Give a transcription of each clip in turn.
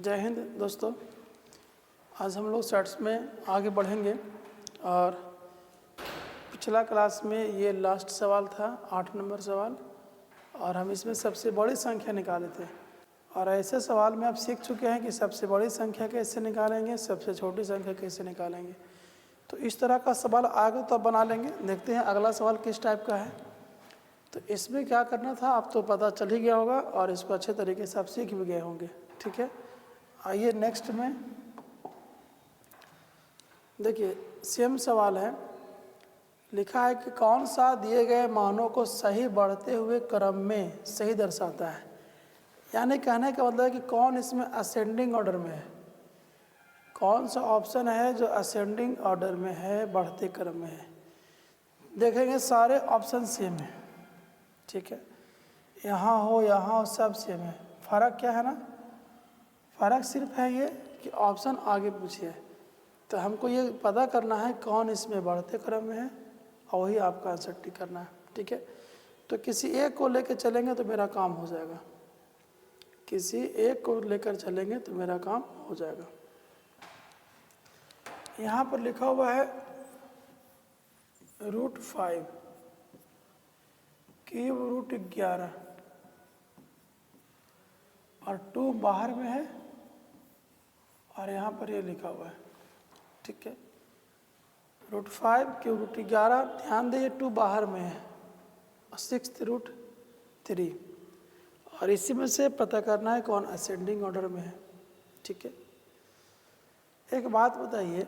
जय हिंद दोस्तों। आज हम लोग सेट्स में आगे बढ़ेंगे और पिछला क्लास में ये लास्ट सवाल था 8 नंबर सवाल और हम इसमें सबसे बड़ी संख्या निकाले थे। और ऐसे सवाल में आप सीख चुके हैं कि सबसे बड़ी संख्या कैसे निकालेंगे, सबसे छोटी संख्या कैसे निकालेंगे। तो इस तरह का सवाल आगे तो बना लेंगे। देखते हैं अगला सवाल किस टाइप का है। तो इसमें क्या करना था आप तो पता चल ही गया होगा और इसको अच्छे तरीके से आप सीख भी गए होंगे। ठीक है, आइए नेक्स्ट में देखिए सेम सवाल है। लिखा है कि कौन सा दिए गए मानों को सही बढ़ते हुए क्रम में सही दर्शाता है। यानी कहने का मतलब है कि कौन इसमें असेंडिंग ऑर्डर में है, कौन सा ऑप्शन है जो असेंडिंग ऑर्डर में है, बढ़ते क्रम में है। देखेंगे सारे ऑप्शन सेम है। ठीक है, यहाँ हो सब सेम है। फ़र्क क्या है ना, फ़र्क सिर्फ है ये कि ऑप्शन आगे पूछे है। तो हमको ये पता करना है कौन इसमें बढ़ते क्रम में है और वही आपका आंसर टिक करना है। ठीक है, तो किसी एक को लेकर चलेंगे तो मेरा काम हो जाएगा, किसी एक को लेकर चलेंगे तो मेरा काम हो जाएगा। यहाँ पर लिखा हुआ है √5 क्यूब √11 और 2 बाहर में है और यहाँ पर ये लिखा हुआ है। ठीक है, √5 क्यूब √11, ध्यान दें 2 बाहर में है और 6 √3 और इसी में से पता करना है कौन असेंडिंग ऑर्डर में है। ठीक है, एक बात बताइए,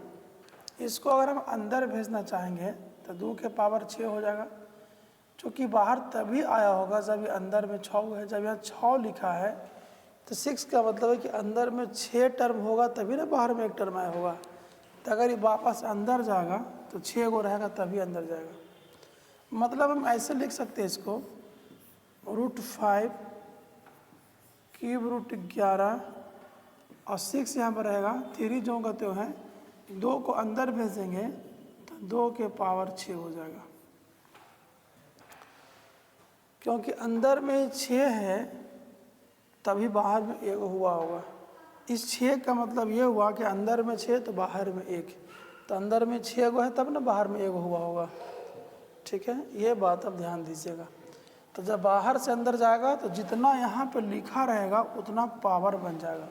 इसको अगर हम अंदर भेजना चाहेंगे तो 2 के पावर 6 हो जाएगा। क्योंकि बाहर तभी आया होगा जब ये अंदर में 6 है। जब यहाँ 6 लिखा है तो 6 का मतलब है कि अंदर में 6 टर्म होगा तभी ना बाहर में 1 टर्म आया होगा। तो अगर ये वापस अंदर जाएगा तो 6 गो रहेगा तभी अंदर जाएगा। मतलब हम ऐसे लिख सकते हैं इसको √5 क्यूब √11 और 6 यहाँ पर रहेगा। 3 जो का तो है, 2 को अंदर भेजेंगे तो 2 के पावर 6 हो जाएगा। क्योंकि अंदर में 6 है तभी बाहर में 1 हुआ होगा। इस 6 का मतलब ये हुआ कि अंदर में 6 तो बाहर में 1, तो अंदर में 6 गो है तब ना बाहर में 1 हुआ होगा। ठीक है, ये बात अब ध्यान दीजिएगा। तो जब बाहर से अंदर जाएगा तो जितना यहाँ पे लिखा रहेगा उतना पावर बन जाएगा।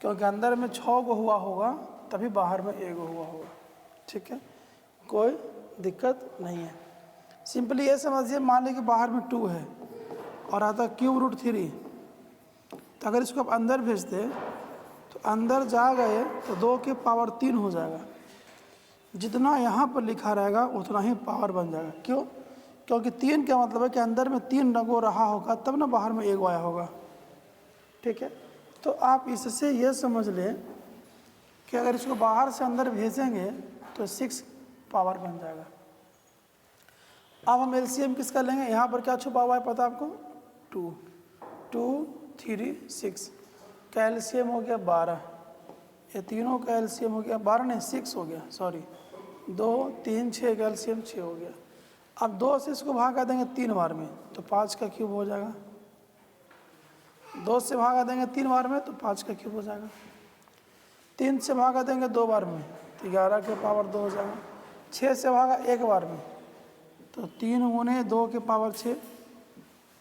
क्योंकि अंदर में 6 गो हुआ होगा तभी बाहर में 1 हुआ होगा। ठीक है, कोई दिक्कत नहीं है। सिंपली ये समझिए, मान लीजिए कि बाहर में 2 है और आता क्यूब √3, तो अगर इसको आप अंदर भेजते तो अंदर जा गए तो 2 के पावर 3 हो जाएगा। जितना यहाँ पर लिखा रहेगा उतना ही पावर बन जाएगा। क्यों? क्योंकि 3 का मतलब है कि अंदर में 3 रंगो रहा होगा तब ना बाहर में 1 आया होगा। ठीक है, तो आप इससे ये समझ लें कि अगर इसको बाहर से अंदर भेजेंगे तो 6 पावर बन जाएगा। अब हम एलसीएम किसका लेंगे? यहाँ पर क्या छुपा हुआ है पता आपको? 2 3 6 का एलसीएम हो गया 12। ये तीनों का एलसीएम हो गया 12 नहीं 6 हो गया, सॉरी 2 3 6 का एलसीएम 6 हो गया। अब 2 से इसको भागा देंगे 3 बार में तो 5 का क्यूब हो जाएगा। 2 से भागा देंगे 3 बार में तो 5 का क्यूब हो जाएगा। 3 से भागा देंगे 2 बार में तो 11 के पावर 2 हो जाएगा। 6 से भागा 1 बार में तो 3 गुने 2 के पावर 6,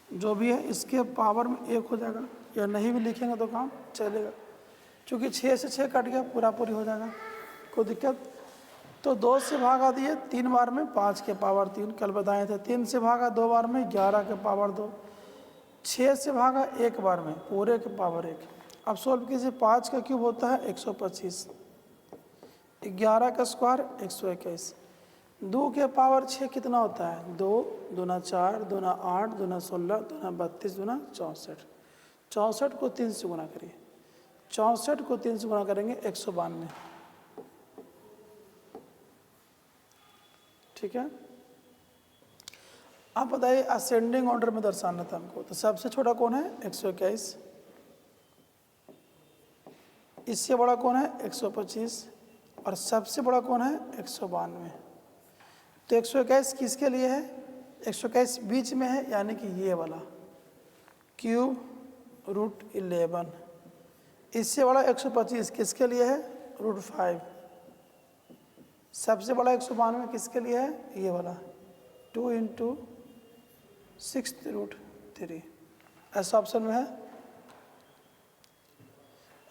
जो भी है इसके पावर में 1 हो जाएगा। या नहीं भी लिखेंगे तो काम चलेगा, क्योंकि 6 से 6 कट गया, पूरी हो जाएगा, कोई दिक्कत। तो 2 से भागा दिए 3 बार में 5 के पावर 3, कल बताए थे। 3 से भागा 2 बार में 11 के पावर 2। 6 से भागा 1 बार में पूरे के पावर 1। अब सोल्व कीजिए, 5 का क्यूब होता है 125, 11 का स्क्वायर 121, 2 के पावर 6 कितना होता है? 2 दूना 4 दूना 8 दूना 16 दूना 32 दूना 64। 64 को 3 से गुना करिए, 64 को 3 से गुना करेंगे 192। ठीक है, आप बताइए असेंडिंग ऑर्डर में दर्शाना था हमको, तो सबसे छोटा कौन है? 121। इससे बड़ा कौन है? 125। और सबसे बड़ा कौन है? 192। तो 121 किसके लिए है? 121 बीच में है, यानी कि ये वाला क्यूब √11। इससे बड़ा 125 किसके लिए है? √5। सबसे बड़ा 192 किसके लिए है? ये वाला 2 × 6√3। ऐसा ऑप्शन में है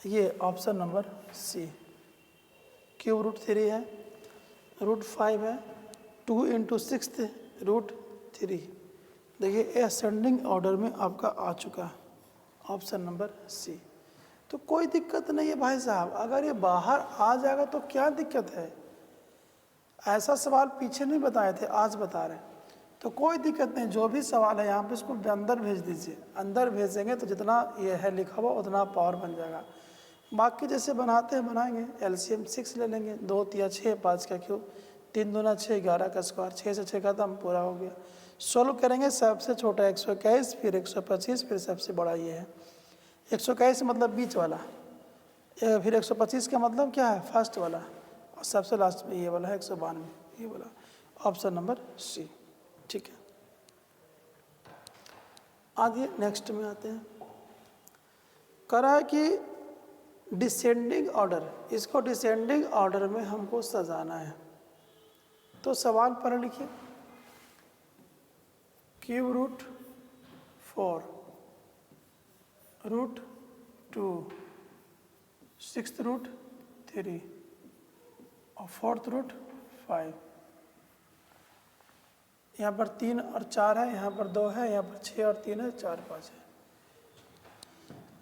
ये ऑप्शन नंबर सी। ³ √3 है, √5 है, 2 × 6√3। देखिए असेंडिंग ऑर्डर में आपका आ चुका है ऑप्शन नंबर सी। तो कोई दिक्कत नहीं है भाई साहब, अगर ये बाहर आ जाएगा तो क्या दिक्कत है? ऐसा सवाल पीछे नहीं बताए थे, आज बता रहे हैं। तो कोई दिक्कत नहीं, जो भी सवाल है यहाँ पे इसको अंदर भेज दीजिए। अंदर भेजेंगे तो जितना ये है लिखा हुआ उतना पावर बन जाएगा। बाकी जैसे बनाते हैं बनाएंगे। एलसीएम 6 ले लेंगे, 2 × 6, 5 का क्यूब, 3 दूना 6, 11 का स्क्वायर, 6 से 6 खत्म, पूरा हो गया। सोल्व करेंगे, सबसे छोटा 121, फिर 125, फिर सबसे बड़ा ये है 121 मतलब बीच वाला, फिर 125 का मतलब क्या है? फर्स्ट वाला, और सबसे लास्ट में ये वाला है 192, ये वाला ऑप्शन नंबर सी। ठीक है, आगे नेक्स्ट में आते हैं। करा कि डिसेंडिंग ऑर्डर, इसको डिसेंडिंग ऑर्डर में हमको सजाना है। तो सवाल पर लिखिए, ³ √4, √2, 6th √3 और 4th √5। यहाँ पर 3 और 4 है, यहाँ पर 2 है, यहाँ पर 6 और 3 है, 4 5 है।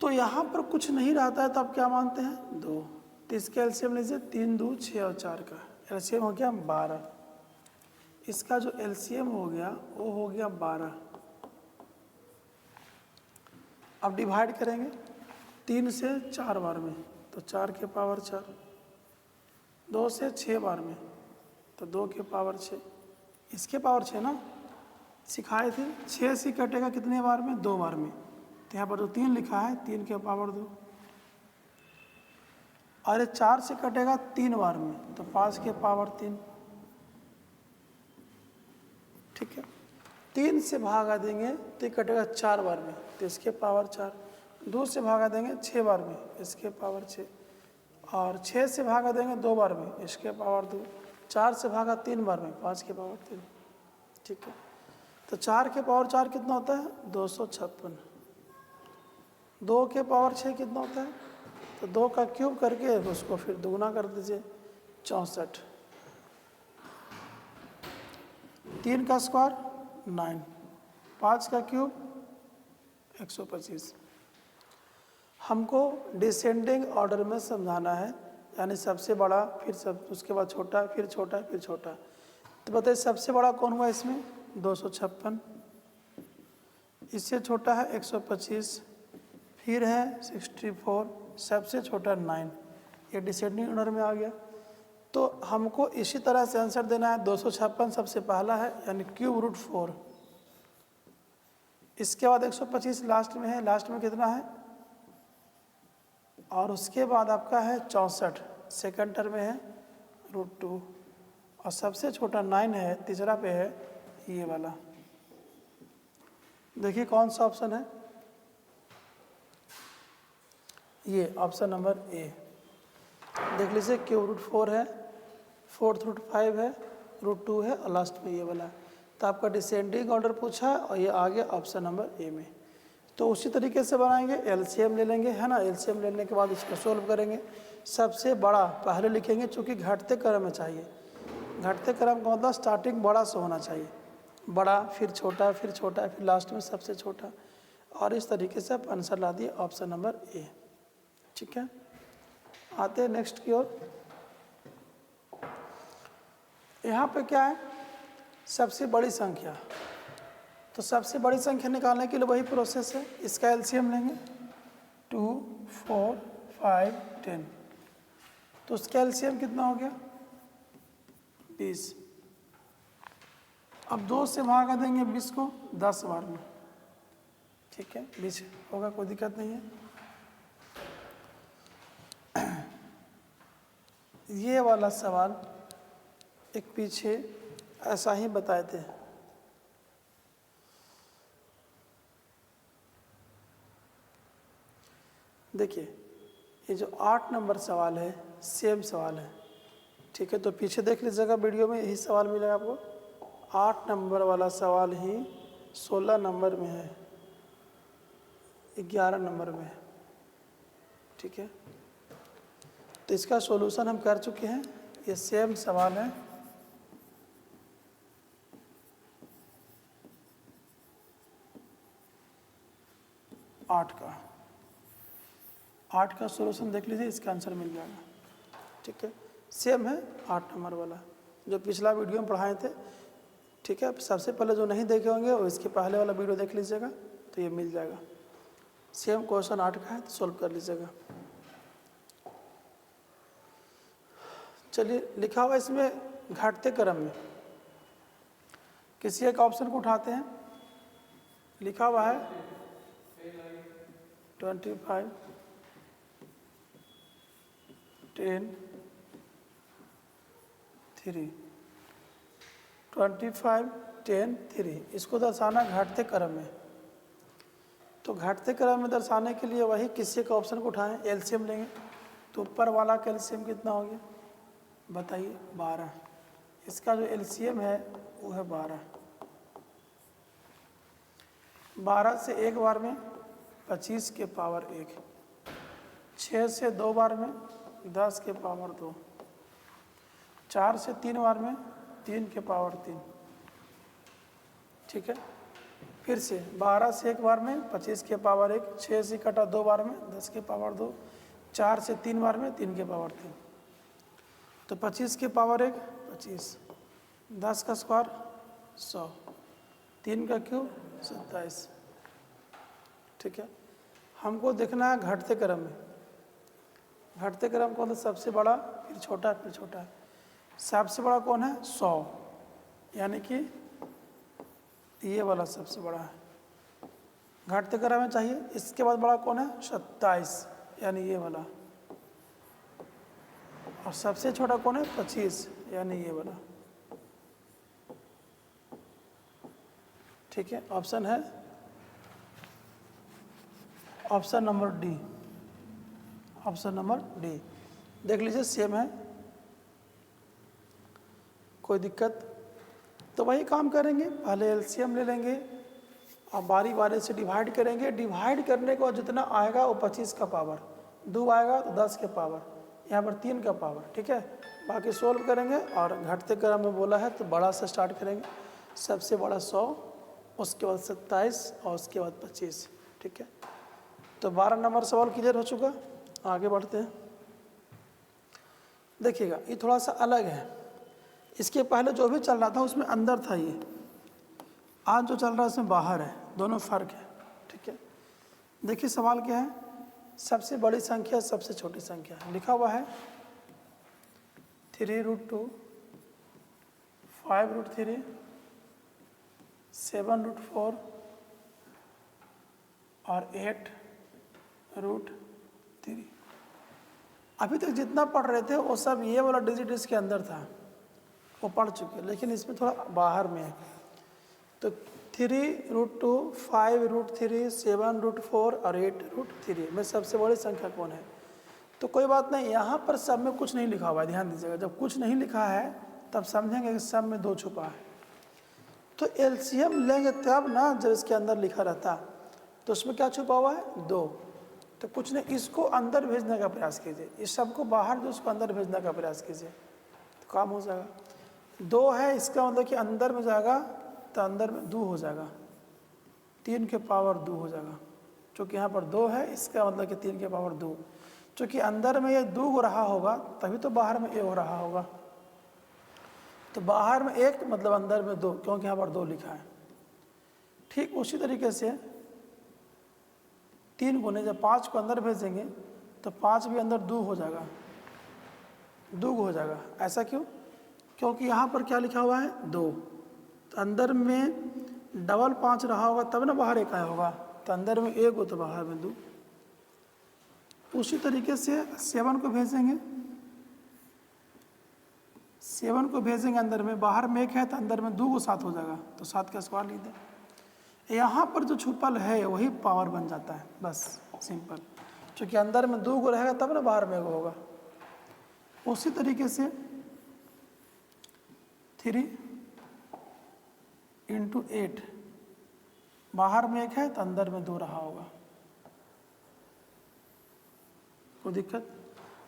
तो यहाँ पर कुछ नहीं रहता है तो आप क्या मानते हैं? 2। तो इसका एलसीएम लीजिए, 3 2 6 और 4 का एलसीएम हो गया 12। इसका जो एलसीएम हो गया वो हो गया 12। अब डिवाइड करेंगे 3 से 4 बार में तो 4 के पावर 4, 2 से 6 बार में तो 2 के पावर 6, इसके पावर 6 ना सिखाए थे। 6 से कटेगा कितने बार में? 2 बार में। तो यहाँ पर जो 3 लिखा है 3 के पावर 2, और 4 से कटेगा 3 बार में तो 5 के पावर 3। ठीक है, 3 से भागा देंगे तो ये कटेगा 4 बार में तो इसके पावर 4, 2 से भागा देंगे 6 बार में इसके पावर 6, और 6 से भागा देंगे 2 बार में इसके पावर 2, 4 से भागा 3 बार में 5 के पावर 3। ठीक है, तो 4 के पावर 4 कितना होता है? 256। 2 के पावर 6 कितना होता है? तो 2 का क्यूब करके उसको फिर दुगना कर दीजिए, 64। 3 का स्क्वायर 9, 5 का क्यूब 125। हमको डिसेंडिंग ऑर्डर में समझाना है, यानी सबसे बड़ा, फिर सब उसके बाद छोटा, फिर छोटा, फिर छोटा। तो बताइए सबसे बड़ा कौन हुआ इसमें? 256। इससे छोटा है 125, फिर है 64, सबसे छोटा 9। ये डिसेंडिंग ऑर्डर में आ गया। तो हमको इसी तरह से आंसर देना है। 256 सबसे पहला है यानी ³ √4, इसके बाद 125 लास्ट में है, लास्ट में कितना है? और उसके बाद आपका है 64, सेकंड टर्म में है √2, और सबसे छोटा 9 है, तीसरा पे है ये वाला। देखिए कौन सा ऑप्शन है? ये ऑप्शन नंबर ए। देख लीजिए ³ √4 है, 4th √5 है, √2 है, और लास्ट में ये वाला है। तो आपका डिसेंडिंग ऑर्डर पूछा है और ये आ गया ऑप्शन नंबर ए में। तो उसी तरीके से बनाएंगे, एलसीएम ले लेंगे, है ना। एलसीएम लेने के बाद इसको सोल्व करेंगे। सबसे बड़ा पहले लिखेंगे, चूँकि घटते क्रम में चाहिए। घटते क्रम का मतलब स्टार्टिंग बड़ा से होना चाहिए, बड़ा, फिर छोटा, फिर छोटा, फिर लास्ट में सबसे छोटा, और इस तरीके से आप आंसर ला दिए ऑप्शन नंबर ए। ठीक है, आते हैं नेक्स्ट की ओर। यहाँ पे क्या है? सबसे बड़ी संख्या। तो सबसे बड़ी संख्या निकालने के लिए वही प्रोसेस है। इसका एलसीएम लेंगे 2 4 5 10। तो उसका एलसीएम कितना हो गया? 20। अब 2 से भागा देंगे 20 को 10 बार में। ठीक है, 20 होगा, कोई दिक्कत नहीं है। ये वाला सवाल एक पीछे ऐसा ही बताए थे। देखिए ये जो 8 नंबर सवाल है सेम सवाल है, ठीक है। तो पीछे देख लीजिएगा वीडियो में, यही सवाल मिलेगा आपको। 8 नंबर वाला सवाल ही 16 नंबर में है, 11 नंबर में है, ठीक है। तो इसका सॉल्यूशन हम कर चुके हैं, ये सेम सवाल है। आठ का सॉल्यूशन देख लीजिए, इसका आंसर मिल जाएगा, ठीक है। सेम है 8 नंबर वाला जो पिछला वीडियो में पढ़ाए थे, ठीक है। सबसे पहले जो नहीं देखे होंगे वो इसके पहले वाला वीडियो देख लीजिएगा, तो ये मिल जाएगा। सेम क्वेश्चन 8 का है, तो सॉल्व कर लीजिएगा। चलिए, लिखा हुआ इसमें घटते क्रम में, किसी एक ऑप्शन को उठाते हैं। लिखा हुआ है 25 10 3, 25 10 3, इसको दर्शाना घटते क्रम में। तो घटते क्रम में दर्शाने के लिए वही किसी का ऑप्शन को उठाएं, एलसीएम लेंगे। तो ऊपर वाला का एलसीएम कितना हो गया बताइए? 12। इसका जो एलसीएम है वो है 12। 12 से एक बार में 25 के पावर 1, 6 से 2 बार में 10 के पावर 2, 4 से 3 बार में 3 के पावर 3, ठीक है। फिर से 12 से एक बार में 25 के पावर 1, 6 से कटा 2 बार में 10 के पावर 2, 4 से 3 बार में 3 के पावर 3। तो 25 के पावर 1 25, 10 का स्क्वायर 100, 3 का क्यूब 27, ठीक है। हमको देखना है घटते क्रम में। घटते क्रम कौन है? सबसे बड़ा, फिर छोटा, फिर छोटा। सबसे बड़ा कौन है? 100, यानी कि ये वाला सबसे बड़ा है, घटते क्रम में चाहिए। इसके बाद बड़ा कौन है? 27, यानी ये वाला। और सबसे छोटा कौन है? 25, यानी ये वाला, ठीक है। ऑप्शन है option number D. Option number D देख लीजिए, सेम है, कोई दिक्कत? तो वही काम करेंगे, पहले एलसीएम ले लेंगे और बारी बारी से डिवाइड करेंगे। डिवाइड करने के बाद जितना आएगा वो 25 का पावर, 2 आएगा तो 10 के पावर, यहाँ पर 3 का पावर, ठीक है। बाकी सोल्व करेंगे। और घटते क्रम में बोला है तो बड़ा से स्टार्ट करेंगे, सबसे बड़ा 100, उसके बाद 27 और उसके बाद 25, ठीक है। तो 12 नंबर सवाल क्लियर हो चुका। आगे बढ़ते हैं। देखिएगा, ये थोड़ा सा अलग है, इसके पहले जो भी चल रहा था उसमें अंदर था, ये आज जो चल रहा है उसमें बाहर है, दोनों फर्क है, ठीक है। देखिए सवाल क्या है, सबसे बड़ी संख्या सबसे छोटी संख्या है। लिखा हुआ है 3√2, 5√3, 7√4 और 8√3। अभी तक जितना पढ़ रहे थे वो सब ये वाला डिजिट इसके अंदर था, वो पढ़ चुके, लेकिन इसमें थोड़ा बाहर में है। तो 3√2, 5√3, 7√4 और 8√3 में सबसे बड़ी संख्या कौन है? तो कोई बात नहीं, यहाँ पर सब में कुछ नहीं लिखा हुआ है, ध्यान दीजिएगा। जब कुछ नहीं लिखा है तब समझेंगे कि सब में 2 छुपा है। तो एलसीएम लेंगे तब ना, जब इसके अंदर लिखा रहता तो उसमें क्या छुपा हुआ है? 2। तो कुछ नहीं, इसको अंदर भेजने का प्रयास कीजिए, इस सबको बाहर जो उसको अंदर भेजने का प्रयास कीजिए, तो काम हो जाएगा। 2 है, इसका मतलब कि अंदर में जाएगा तो अंदर में 2 हो जाएगा, 3 के पावर 2 हो जाएगा। चूँकि यहाँ पर 2 है, इसका मतलब कि 3 के पावर 2। चूँकि अंदर में ये 2 हो रहा होगा तभी तो बाहर में 1 हो रहा होगा। तो बाहर में 1 मतलब अंदर में 2, क्योंकि यहाँ पर 2 लिखा है। ठीक उसी तरीके से 3 गुने जब 5 को अंदर भेजेंगे तो 5 भी अंदर 2 हो जाएगा, 2 हो जाएगा। ऐसा क्यों? क्योंकि यहाँ पर क्या लिखा हुआ है? 2। तो अंदर में डबल 5 रहा होगा तब ना बाहर 1 आया होगा, तो अंदर में 1 हो तो बाहर में 2। उसी तरीके से 7 को भेजेंगे, 7 को भेजेंगे अंदर में, बाहर में 1 है तो अंदर में 2 को 7 हो जाएगा, तो 7 का स्क्वायर लिख दें। यहाँ पर जो छुपल है वही पावर बन जाता है, बस सिंपल। चूँकि अंदर में 2 गो रहेगा तब ना बाहर में 1 होगा। उसी तरीके से 3 × 8, बाहर में 1 है तो अंदर में 2 रहा होगा। कोई दिक्कत?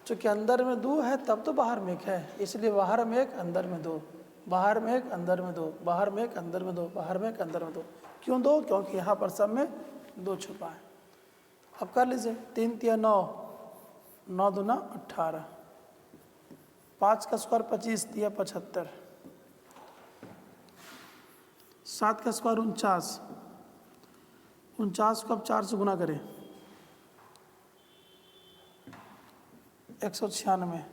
चूँकि अंदर में 2 है तब तो बाहर में 1 है, इसलिए बाहर में 1 अंदर में 2, बाहर में 1 अंदर में 2, बाहर में 1 अंदर में 2, बाहर में 1 अंदर में 2। क्यों 2? क्योंकि यहाँ पर सब में 2 छुपा है। अब कर लीजिए, 3 × 9, 9 दूना 18, 5 का स्क्वायर 25 दिया 75, 7 का स्क्वायर 49, 49 को अब 4 से गुना करें 196,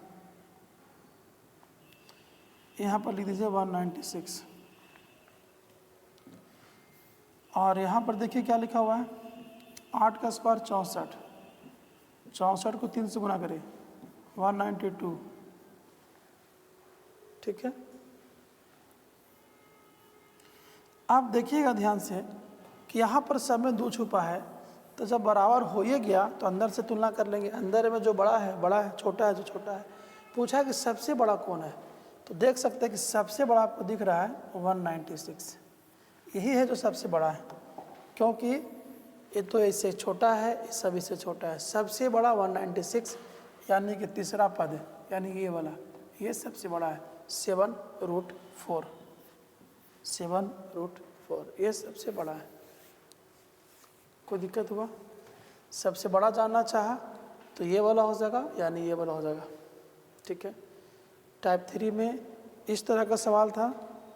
यहाँ पर लिख दीजिए 196। और यहाँ पर देखिए क्या लिखा हुआ है, 8 का स्क्वायर 64, 64 को 3 से गुना करें 192। ठीक है, आप देखिएगा ध्यान से कि यहाँ पर सब में 2 छुपा है, तो जब बराबर हो ही गया तो अंदर से तुलना कर लेंगे। अंदर में जो बड़ा है, छोटा है जो छोटा है। पूछा कि सबसे बड़ा कौन है, तो देख सकते हैं कि सबसे बड़ा आपको दिख रहा है 196, यही है जो सबसे बड़ा है, क्योंकि ये तो इससे छोटा है, इस सब इससे छोटा है। सबसे बड़ा 196 यानी कि तीसरा पद है, यानी ये वाला, ये सबसे बड़ा है 7√4, 7√4 ये सबसे बड़ा है। कोई दिक्कत हुआ? सबसे बड़ा जानना चाहा तो ये वाला हो जाएगा, यानी ये वाला हो जाएगा। ठीक है, टाइप 3 में इस तरह का सवाल था,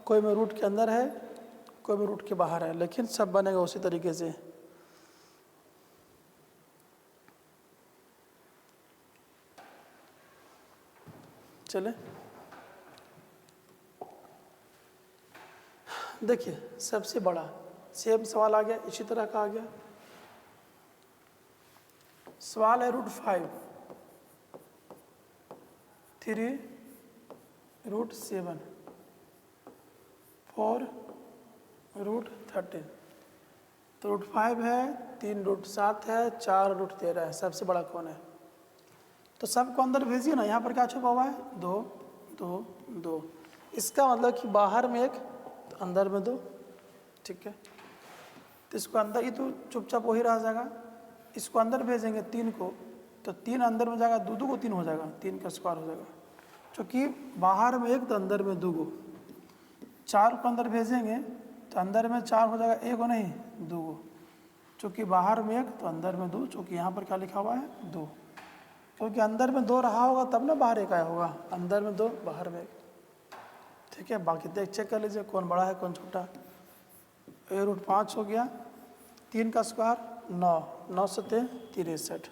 कोई में रूट के अंदर है, कोई में रूट के बाहर है, लेकिन सब बनेगा उसी तरीके से। चले देखिए, सबसे बड़ा सेम सवाल आ गया, इसी तरह का आ गया। सवाल है √5, 3 √7, 4 √13। तो √5 है, 3 √7 है, 4 √13 है। सबसे बड़ा कौन है? तो सबको अंदर भेजिए ना। यहाँ पर क्या छुपा हुआ है? 2 2 2। इसका मतलब कि बाहर में 1 तो अंदर में 2। ठीक है, तो इसको अंदर ही तो चुपचाप वही रह जाएगा। इसको अंदर भेजेंगे 3 को, तो 3 अंदर में जाएगा, 2 2 को 3 हो जाएगा, 3 का स्क्वायर हो जाएगा। क्योंकि बाहर में 1 तो अंदर में 2 गो। 4 को अंदर भेजेंगे तो अंदर में 4 हो जाएगा, 1 गो नहीं 2 गो। चूँकि बाहर में 1 तो अंदर में 2, चूँकि यहाँ पर क्या लिखा हुआ है 2, क्योंकि अंदर में 2 रहा होगा तब ना बाहर 1 आया होगा। अंदर में 2 बाहर में 1। ठीक है, बाकी देख चेक कर लीजिए कौन बड़ा है कौन छोटा। √5 हो गया, 3 का स्क्वायर 9, 9 × 7 63।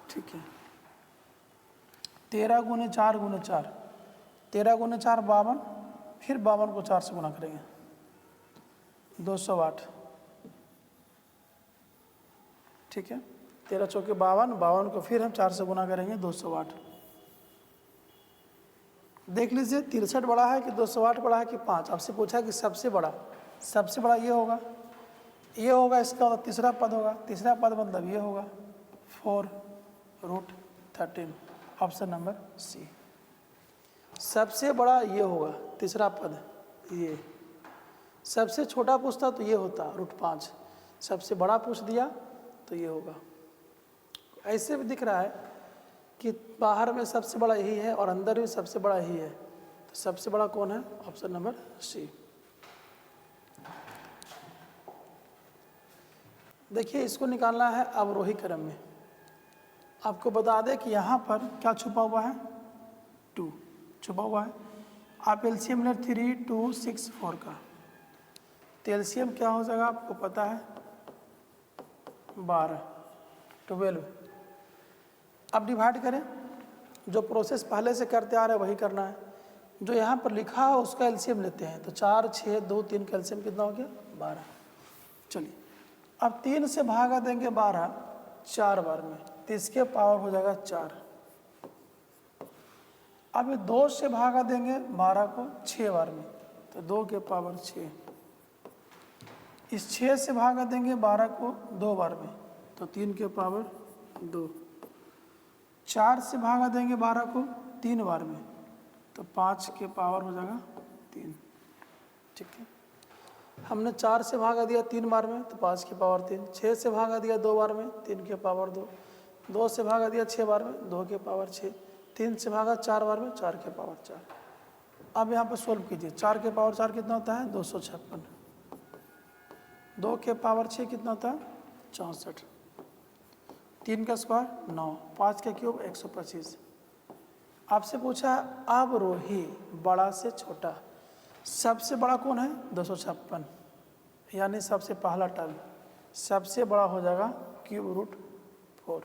ठीक है, 13 × 4 × 4, 13 × 4 52, फिर 52 को 4 से गुना करेंगे 208। ठीक है, 13 चौके 52, 52 को फिर हम 4 से गुना करेंगे 208। देख लीजिए 63 बड़ा है कि 208 बड़ा है कि 5। आपसे पूछा कि सबसे बड़ा ये होगा, ये होगा, इसका मतलब तीसरा पद होगा। तीसरा पद मतलब ये होगा 4 √13, ऑप्शन नंबर सी। सबसे बड़ा ये होगा तीसरा पद ये। सबसे छोटा पूछता तो ये होता √5, सबसे बड़ा पूछ दिया तो ये होगा। ऐसे भी दिख रहा है कि बाहर में सबसे बड़ा यही है और अंदर भी सबसे बड़ा यही है, तो सबसे बड़ा कौन है? Option number C. देखिए, इसको निकालना है अवरोही क्रम में। आपको बता दें कि यहाँ पर क्या छुपा हुआ है? 2 छुपा हुआ है। आप एलसीएम लें 3 2 6 4 का, तो एलसीएम क्या हो जाएगा आपको पता है? 12 12। अब डिवाइड करें, जो प्रोसेस पहले से करते आ रहे हैं वही करना है। जो यहाँ पर लिखा है उसका एलसीएम लेते हैं, तो 4 6 2 3 का एलसीएम कितना हो गया? 12। चलिए, अब 3 से भागा देंगे 12 4 बार में, तो इसके पावर हो जाएगा 4। अब ये 2 से भागा देंगे 12 को 6 बार में, तो 2 के पावर 6। इस 6 से भागा देंगे 12 को 2 बार में, तो तो 3 के पावर 2। 4 से भागा देंगे 12 को 3 बार में, तो 5 के पावर हो जाएगा 3। ठीक है, हमने 4 से भागा दिया 3 बार में, तो 5 के पावर 3। 6 से भागा दिया 2 बार में, 3 के पावर 2। 2 से भागा दिया 6 बार में, 2 के पावर 6। 3 से भागा 4 बार में, 4 के पावर 4। अब यहाँ पर सोल्व कीजिए। 4 के पावर 4 कितना होता है? 256। 2 के पावर 6 कितना होता है? 64। 3 का स्क्वायर 9, 5 का क्यूब 125। आपसे पूछा अवरोही बड़ा से छोटा, सबसे बड़ा कौन है? 256, यानी सबसे पहला टर्म सबसे बड़ा हो जाएगा क्यूब रूट 4।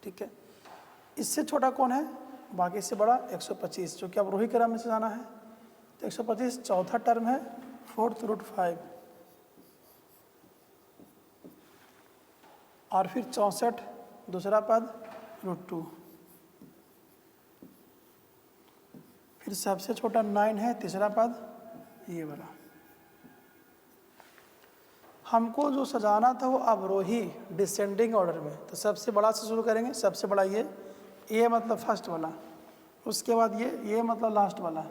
ठीक है, इससे छोटा कौन है? बाकी से बड़ा 125, जो कि अवरोही क्रम में से जाना है। तो 125 चौथा टर्म है, 4th रूट 5, और फिर 64 दूसरा पद रूट 2, फिर सबसे छोटा 9 है तीसरा पद ये वाला। हमको जो सजाना था वो अवरोही डिसेंडिंग ऑर्डर में, तो सबसे बड़ा से शुरू करेंगे। सबसे बड़ा ये मतलब फर्स्ट वाला, उसके बाद ये मतलब लास्ट वाला,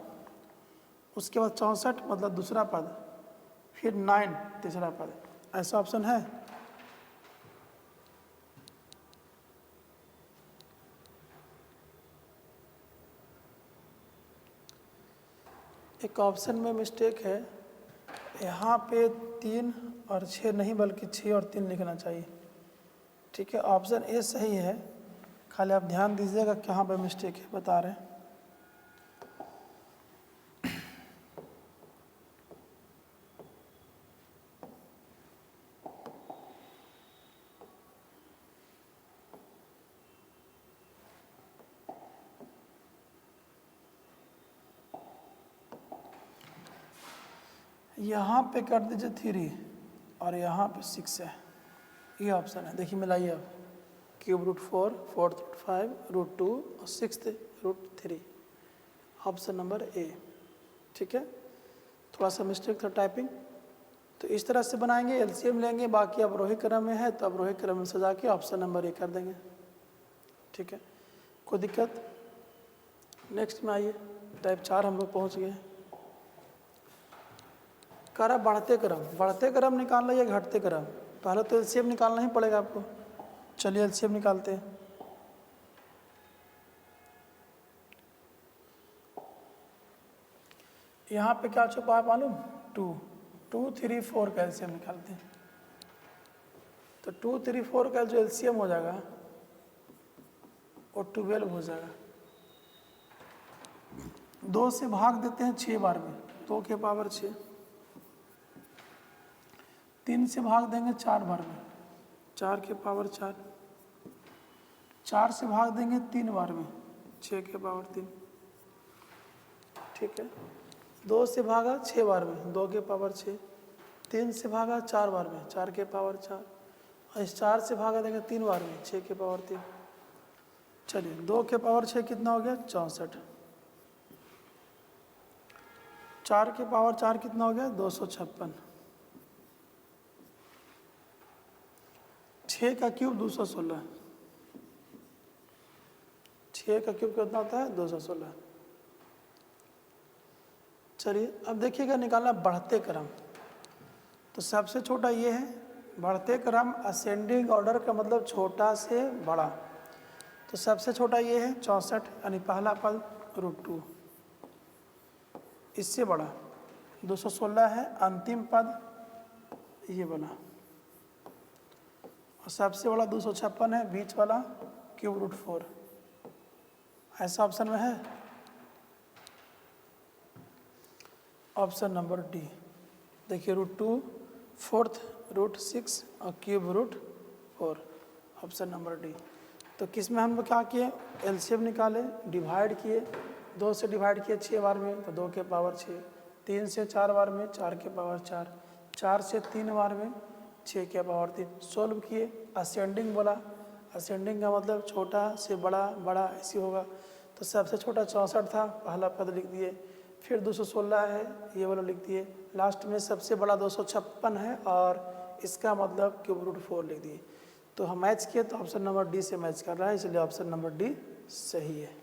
उसके बाद 64 मतलब दूसरा पद, फिर 9 तीसरा पद। ऐसा ऑप्शन है? एक ऑप्शन में मिस्टेक है, यहाँ पे 3 और 6 नहीं बल्कि 6 और 3 लिखना चाहिए। ठीक है, ऑप्शन ए सही है, खाली आप ध्यान दीजिएगा कहाँ पे मिस्टेक है, बता रहे हैं। यहाँ पे कर दीजिए 3 और यहाँ पे 6 है, ये ऑप्शन है। देखिए मिलाइए अब, cube root 4, 4th root 5, root 2 और 6th root 3, option number A. ठीक है, थोड़ा सा मिस्टेक था टाइपिंग। तो इस तरह से बनाएंगे, एलसीएम लेंगे, बाकी अवरोही क्रम में है तो अवरोही क्रम में सजा के ऑप्शन नंबर ए कर देंगे। ठीक है, कोई दिक्कत? नेक्स्ट में आइए, टाइप 4 हम लोग पहुँच गए। कह रहा बढ़ते क्रम निकालना या घटते क्रम? पहले तो एलसीएम निकालना ही पड़ेगा आपको। चलिए एलसीएम निकालते हैं। यहाँ पे क्या छुपा है मालूम? 2, 3, 4 का एलसीएम निकालते हैं। तो 2, 3, 4 का जो एलसीएम हो जाएगा वो 12 हो जाएगा। 2 से भाग देते हैं 6 बार में, 2 के पावर 6। 3 से भाग देंगे 4 बार में, 4 के पावर 4। 4 से भाग देंगे 3 बार में, 6 के पावर 3। ठीक है, 2 से भागा 6 बार में, 2 के पावर 6। 3 से भागा 4 बार में, 4 के पावर 4। और इस 4 से भागा देंगे 3 बार में, 6 के पावर 3। चलिए 2 के पावर 6 कितना हो गया? 64। 4 के पावर 4 कितना हो गया? 256। 6 का क्यूब 216। 6 का क्यूब कितना होता है? 216। चलिए अब देखिएगा निकालना बढ़ते क्रम। तो सबसे छोटा ये है, बढ़ते क्रम असेंडिंग ऑर्डर का मतलब छोटा से बड़ा। तो सबसे छोटा ये है 64, यानी पहला पद रूट 2। इससे बड़ा 216 है, अंतिम पद ये बना। और सबसे बड़ा 256 है, बीच वाला क्यूब रूट 4। ऐसा ऑप्शन में है? Option number D. देखिए रूट 2, 4th रूट 6 और cube root 4, option number D. तो किस में हम लोग क्या किए? एलसीएम निकाले, डिवाइड किए। 2 से डिवाइड किए 6 बार में, तो 2 के पावर 6। 3 से 4 बार में, 4 के पावर 4। 4 से 3 बार में, 6 के पावर 3। सोल्व किए, असेंडिंग बोला। असेंडिंग का मतलब छोटा से बड़ा, बड़ा ऐसी होगा। तो सबसे छोटा 64 था, पहला पद लिख दिए। फिर 216 है, ये वाला लिख दिए। लास्ट में सबसे बड़ा 256 है और इसका मतलब क्यूब रूट 4 लिख दिए। तो हम मैच किए तो ऑप्शन नंबर डी से मैच कर रहा है, इसलिए ऑप्शन नंबर डी सही है।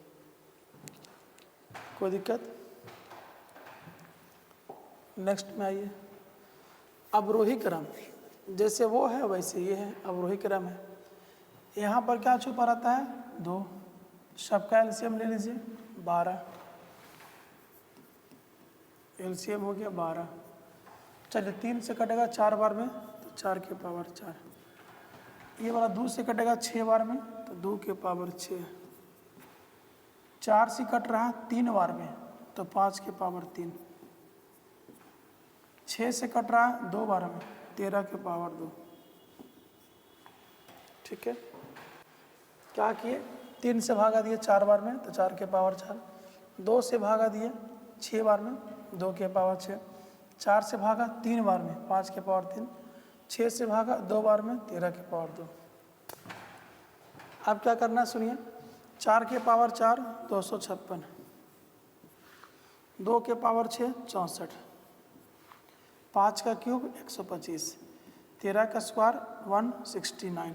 कोई दिक्कत? नेक्स्ट में आइए। अवरोही क्रम, जैसे वो है वैसे ये है, अवरोही क्रम है। यहाँ पर क्या छुपा रहता है? 2। सबका एलसीएम ले लीजिए, 12। एलसीएम हो गया 12। चलिए 3 से कटेगा 4 बार में, तो 4 के पावर 4। ये वाला 2 से कटेगा 6 बार में, तो 2 के पावर 6। 4 से कट रहा 3 बार में, तो 5 के पावर 3। 6 से कट रहा 2 बार में, 13 के पावर 2। ठीक है, क्या किए? 3 से भागा दिए 4 बार में, तो 4 के पावर 4। 2 से भागा दिए 6 बार में, 2 के पावर 6। 4 से भागा 3 बार में, 5 के पावर 3। 6 से भागा 2 बार में, 13 के पावर 2। अब क्या करना है सुनिए। 4 के पावर 4 256, 2 के पावर 6 64, 5 का क्यूब 125, 13 का स्क्वायर 169।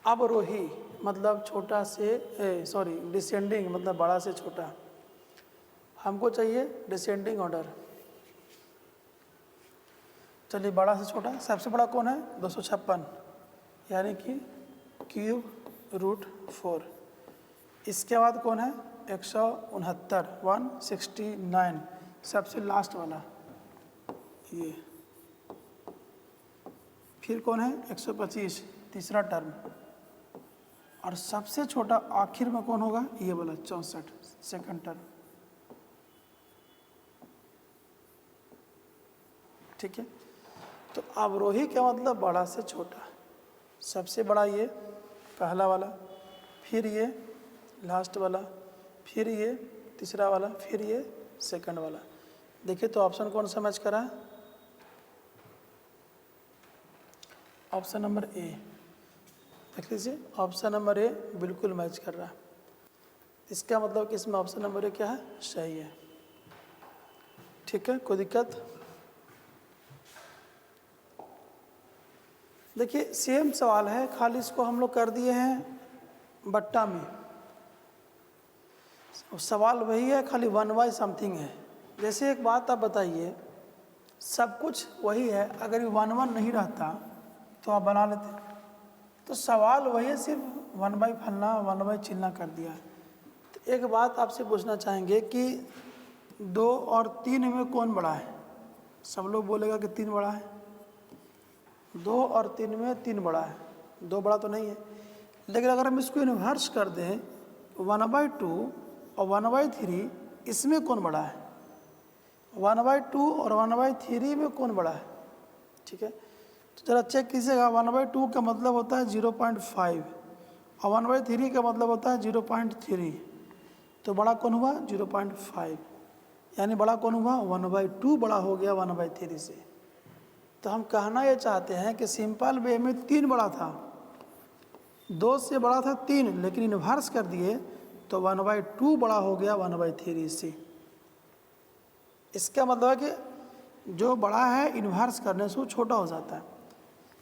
अवरोही मतलब छोटा से डिसेंडिंग मतलब बड़ा से छोटा। हमको चाहिए डिसेंडिंग ऑर्डर। चलिए बड़ा से छोटा, सबसे बड़ा कौन है? 256, यानी कि क्यूब रूट 4। इसके बाद कौन है? 169, 169, सबसे लास्ट वाला ये। फिर कौन है? 125, तीसरा टर्म। और सबसे छोटा आखिर में कौन होगा? ये वाला 64, सेकंड टर्म। ठीक है, तो अवरोही का मतलब बड़ा से छोटा। सबसे बड़ा ये पहला वाला, फिर ये लास्ट वाला, फिर ये तीसरा वाला, फिर ये सेकंड वाला। देखिए तो ऑप्शन कौन सा मैच करा है? Option number A. देख लीजिए, ऑप्शन नंबर ए बिल्कुल मैच कर रहा है। इसका मतलब कि इसमें ऑप्शन नंबर ए क्या है? सही है। ठीक है, कोई दिक्कत? देखिए सेम सवाल है, खाली इसको हम लोग कर दिए हैं बट्टा में। सवाल वही है, खाली 1 बाय समथिंग है। जैसे एक बात आप बताइए, सब कुछ वही है, अगर ये 1 1 नहीं रहता तो आप बना लेते। तो सवाल वही है, सिर्फ 1 बाई फलना 1 बाई चिलना कर दिया। तो एक बात आपसे पूछना चाहेंगे कि 2 और 3 में कौन बड़ा है? सब लोग बोलेगा कि 3 बड़ा है। 2 और 3 में 3 बड़ा है, 2 बड़ा तो नहीं है। लेकिन अगर हम इसको इन्वर्स कर दें 1/2 और 1/3, इसमें कौन बड़ा है? 1/2 और 1/3 में कौन बड़ा है? ठीक है, तो ज़रा चेक कीजिएगा। 1/2 का मतलब होता है 0.5 और 1/3 का मतलब होता है 0.3। तो बड़ा कौन हुआ? 0.5, यानी बड़ा कौन हुआ? 1/2 बड़ा हो गया 1/3 से। तो हम कहना ये चाहते हैं कि सिंपल वे में 3 बड़ा था, 2 से बड़ा था 3, लेकिन इन्वर्स कर दिए तो 1/2 बड़ा हो गया 1/3 से। इसका मतलब है कि जो बड़ा है इन्वर्स करने से वो छोटा हो जाता है।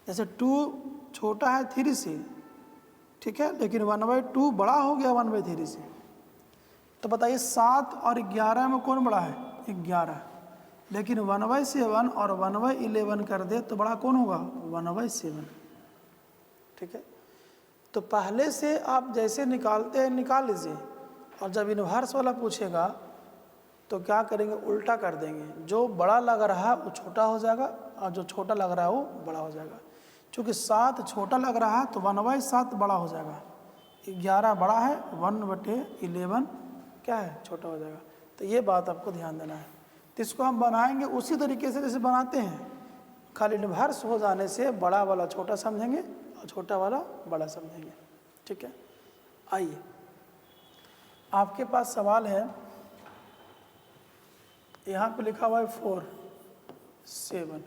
जैसे 2 छोटा है 3 से, ठीक है, लेकिन 1/2 बड़ा हो गया 1/3 से। तो बताइए 7 और 11 में कौन बड़ा है? 11, लेकिन 1/7 और 1/11 कर दे तो बड़ा कौन होगा? 1/7। ठीक है, तो पहले से आप जैसे निकालते हैं निकाल लीजिए, और जब इन्वर्स वाला पूछेगा तो क्या करेंगे? उल्टा कर देंगे। जो बड़ा लग रहा है वो छोटा हो जाएगा, और जो छोटा लग रहा है वो बड़ा हो जाएगा। चूँकि 7 छोटा लग रहा है तो 1/7 बड़ा हो जाएगा, 11 बड़ा है, 1/11 क्या है? छोटा हो जाएगा। तो ये बात आपको ध्यान देना है। तो इसको हम बनाएंगे उसी तरीके से जैसे बनाते हैं, खाली इन्वर्स हो जाने से बड़ा वाला छोटा समझेंगे और छोटा वाला बड़ा समझेंगे। ठीक है, आइए आपके पास सवाल है, यहाँ पे लिखा हुआ है 4 7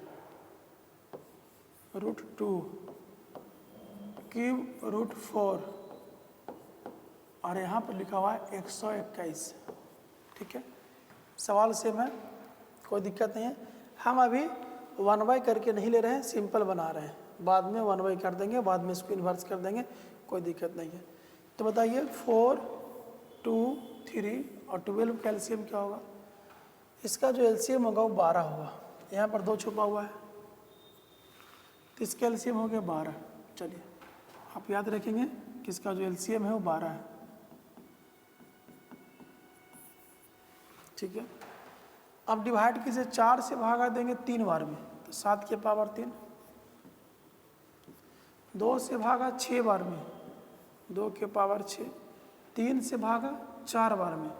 √2 क्यूब √4 और यहाँ पर लिखा हुआ है 121। ठीक है, सवाल सेम है, कोई दिक्कत नहीं है। हम अभी वन बाई करके नहीं ले रहे हैं, सिंपल बना रहे हैं, बाद में वन बाई कर देंगे, बाद में इसको इन्वर्स कर देंगे, कोई दिक्कत नहीं है। तो बताइए 4, 2, 3 और 12 का एलसीएम क्या होगा? इसका जो एलसीएम होगा वो 12 होगा, यहाँ पर 2 छुपा हुआ है, तो इसका एलसीएम हो गया 12। चलिए आप याद रखेंगे कि इसका जो एलसीएम है वो 12 है, ठीक है। अब डिवाइड कीजिए, 4 से भागा देंगे 3 बार में, तो 7 के पावर 3, 2 से भागा 6 बार में, 2 के पावर 6, 3 से भागा 4 बार में,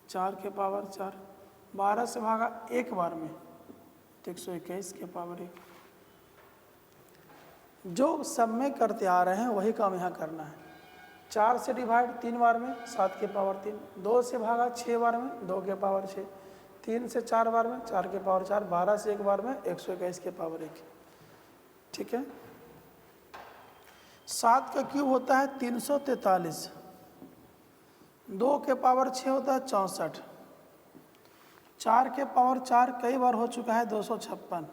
4 के पावर 4, 12 से भागा 1 बार में, तो 121 के पावर 1। जो सब में करते आ रहे हैं वही काम यहाँ करना है। 4 से डिवाइड 3 बार में, 7 के पावर 3, 2 से भागा 6 बार में, 2 के पावर 6, 3 से 4 बार में, 4 के पावर 4, 12 से 1 बार में, 121 के पावर 1, ठीक है। 7 का क्यूब होता है 343, 2 के पावर 6 होता है 64, 4 के पावर 4 कई बार हो चुका है 256,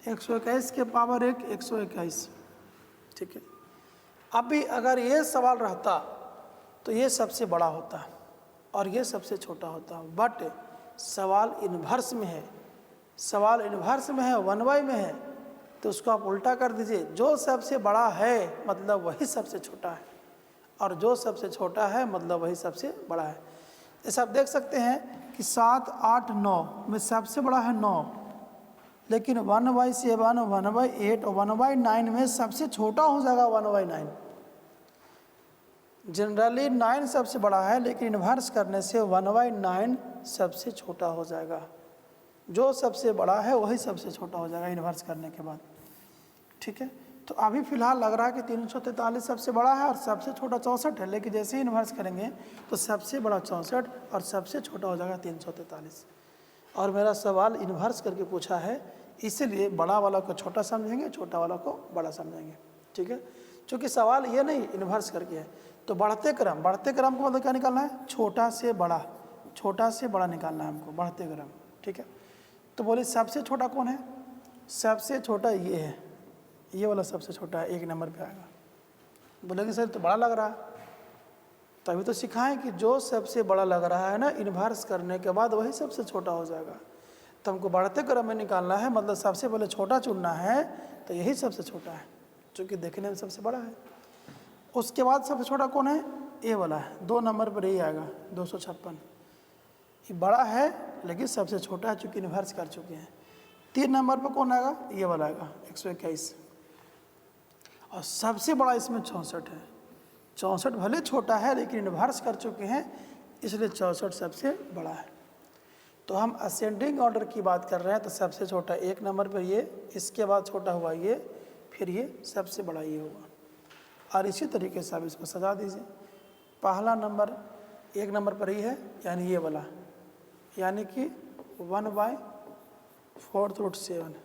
121 के पावर 1, 121, ठीक है। अभी अगर ये सवाल रहता तो ये सबसे बड़ा होता और ये सबसे छोटा होता, बट सवाल इन्वर्स में है, सवाल इन्वर्स में है, 1/, में है, तो उसको आप उल्टा कर दीजिए, जो सबसे बड़ा है मतलब वही सबसे छोटा है, और जो सबसे छोटा है मतलब वही सबसे बड़ा है। जैसे आप देख सकते हैं कि 7, 8, 9 में सबसे बड़ा है 9, लेकिन 1/7, 1/8 और 1/9 में सबसे छोटा हो जाएगा 1/9। जनरली 9 सबसे बड़ा है, लेकिन इन्वर्स करने से 1/9 सबसे छोटा हो जाएगा। जो सबसे बड़ा है वही सबसे छोटा हो जाएगा इन्वर्स करने के बाद, ठीक है। तो अभी फ़िलहाल लग रहा है कि 343 सबसे बड़ा है और सबसे छोटा 64 है, लेकिन जैसे ही इन्वर्स करेंगे तो सबसे बड़ा 64 और सबसे छोटा हो जाएगा 343। और मेरा सवाल इन्वर्स करके पूछा है, इसीलिए बड़ा वाला को छोटा समझेंगे, छोटा वाला को बड़ा समझेंगे, ठीक है। क्योंकि सवाल ये नहीं इन्वर्स करके है, तो बढ़ते क्रम को मतलब क्या निकालना है? छोटा से बड़ा, छोटा से बड़ा निकालना है हमको, बढ़ते क्रम, ठीक है। तो बोलिए सबसे छोटा कौन है? सबसे छोटा ये है, ये वाला सबसे छोटा है, 1 नंबर पे आएगा। बोलेंगे सर तो बड़ा लग रहा है, तभी तो सिखाएं कि जो सबसे बड़ा लग रहा है ना, इन्वर्स करने के बाद वही सबसे छोटा हो जाएगा। तो हमको बढ़ते क्रम में निकालना है, मतलब सबसे पहले छोटा चुनना है, तो यही सबसे छोटा है जो कि देखने में सबसे बड़ा है। उसके बाद सबसे छोटा कौन है? ए वाला है, 2 नंबर पर यही आएगा 256। ये बड़ा है लेकिन सबसे छोटा है चूँकि इन्वर्स कर चुके हैं। 3 नंबर पर कौन आएगा? ये वाला आएगा 121, और सबसे बड़ा इसमें 64 है। 64 भले छोटा है लेकिन इन्वर्स कर चुके हैं, इसलिए 64 सबसे बड़ा है। तो हम असेंडिंग ऑर्डर की बात कर रहे हैं, तो सबसे छोटा 1 नंबर पर ये, इसके बाद छोटा हुआ ये, फिर ये सबसे बड़ा ये होगा। और इसी तरीके से आप इसको सजा दीजिए। पहला नंबर 1 नंबर पर ही है, यानी ये वाला, यानी कि 1/4√7।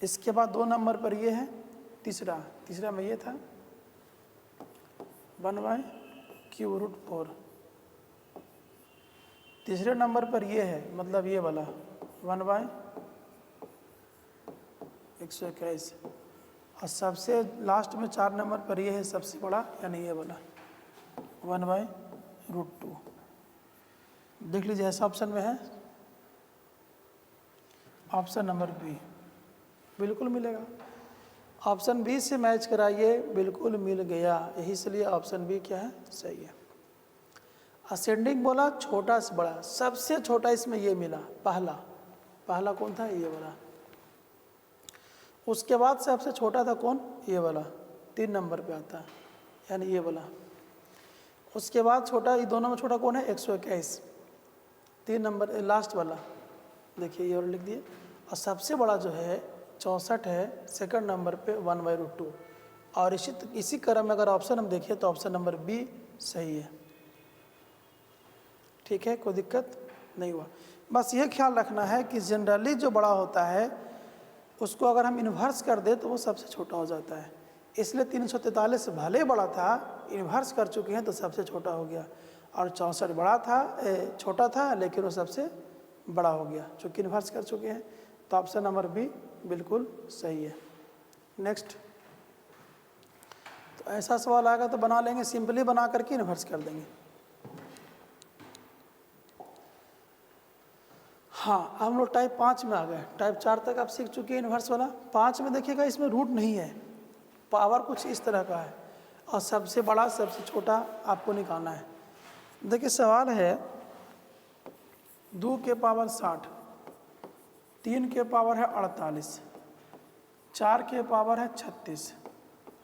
इसके बाद 2 नंबर पर ये है, तीसरा में ये था 1/3√4। तीसरे नंबर पर ये है, मतलब ये वाला 1/121। और सबसे लास्ट में 4 नंबर पर ये है सबसे बड़ा, यानी ये वाला 1/√2। देख लीजिए ऐसा ऑप्शन में है, ऑप्शन नंबर बी बिल्कुल मिलेगा। ऑप्शन बी से मैच कराइए, बिल्कुल मिल गया, यही इसलिए ऑप्शन बी क्या है? सही है। असेंडिंग बोला छोटा से बड़ा, सबसे छोटा इसमें ये मिला, पहला कौन था? ये वाला। उसके बाद सबसे छोटा था कौन? ये वाला, 3 नंबर पे आता है, यानी ये वाला। उसके बाद छोटा, ये दोनों में छोटा कौन है? 121, 3 नंबर लास्ट वाला, देखिए ये वाला लिख दिए। और सबसे बड़ा जो है 64 है, सेकंड नंबर पे 1/√2। और इसी क्रम में अगर ऑप्शन हम देखिए तो ऑप्शन नंबर बी सही है, ठीक है, कोई दिक्कत नहीं हुआ। बस ये ख्याल रखना है कि जनरली जो बड़ा होता है उसको अगर हम इन्वर्स कर दें तो वो सबसे छोटा हो जाता है। इसलिए 343 भले बड़ा था, इन्वर्स कर चुके हैं तो सबसे छोटा हो गया। और 64 बड़ा था, छोटा था, लेकिन वो सबसे बड़ा हो गया, चूँकि इन्वर्स कर चुके हैं। तो ऑप्शन नंबर बी बिल्कुल सही है। नेक्स्ट, तो ऐसा सवाल आएगा तो बना लेंगे, सिंपली बना करके इन्वर्स कर देंगे। हाँ, हम लोग टाइप 5 में आ गए। टाइप 4 तक आप सीख चुके हैं इन्वर्स वाला। 5 में देखिएगा, इसमें रूट नहीं है, पावर कुछ इस तरह का है और सबसे बड़ा सबसे छोटा आपको निकालना है। देखिए सवाल है 2 के पावर 60, 3 के पावर है 48, 4 के पावर है 36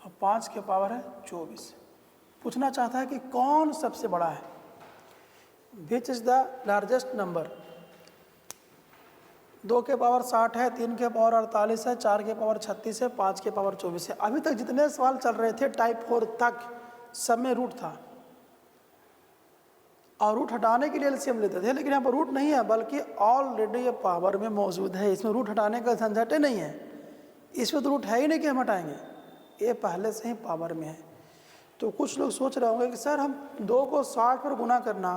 और 5 के पावर है 24। पूछना चाहता है कि कौन सबसे बड़ा है, which is the largest number. 2 के पावर 60 है, 3 के पावर 48 है, 4 के पावर 36 है, 5 के पावर 24 है। अभी तक जितने सवाल चल रहे थे टाइप 4 तक, सब में रूट था और रूट हटाने के लिए एलसीएम लेते थे, लेकिन यहाँ पर रूट नहीं है, बल्कि ऑलरेडी ये पावर में मौजूद है। इसमें रूट हटाने का झंझट ही नहीं है, इसमें तो रूट है ही नहीं कि हम हटाएंगे, ये पहले से ही पावर में है। तो कुछ लोग सोच रहे होंगे कि सर हम 2 को 60 पर गुना करना,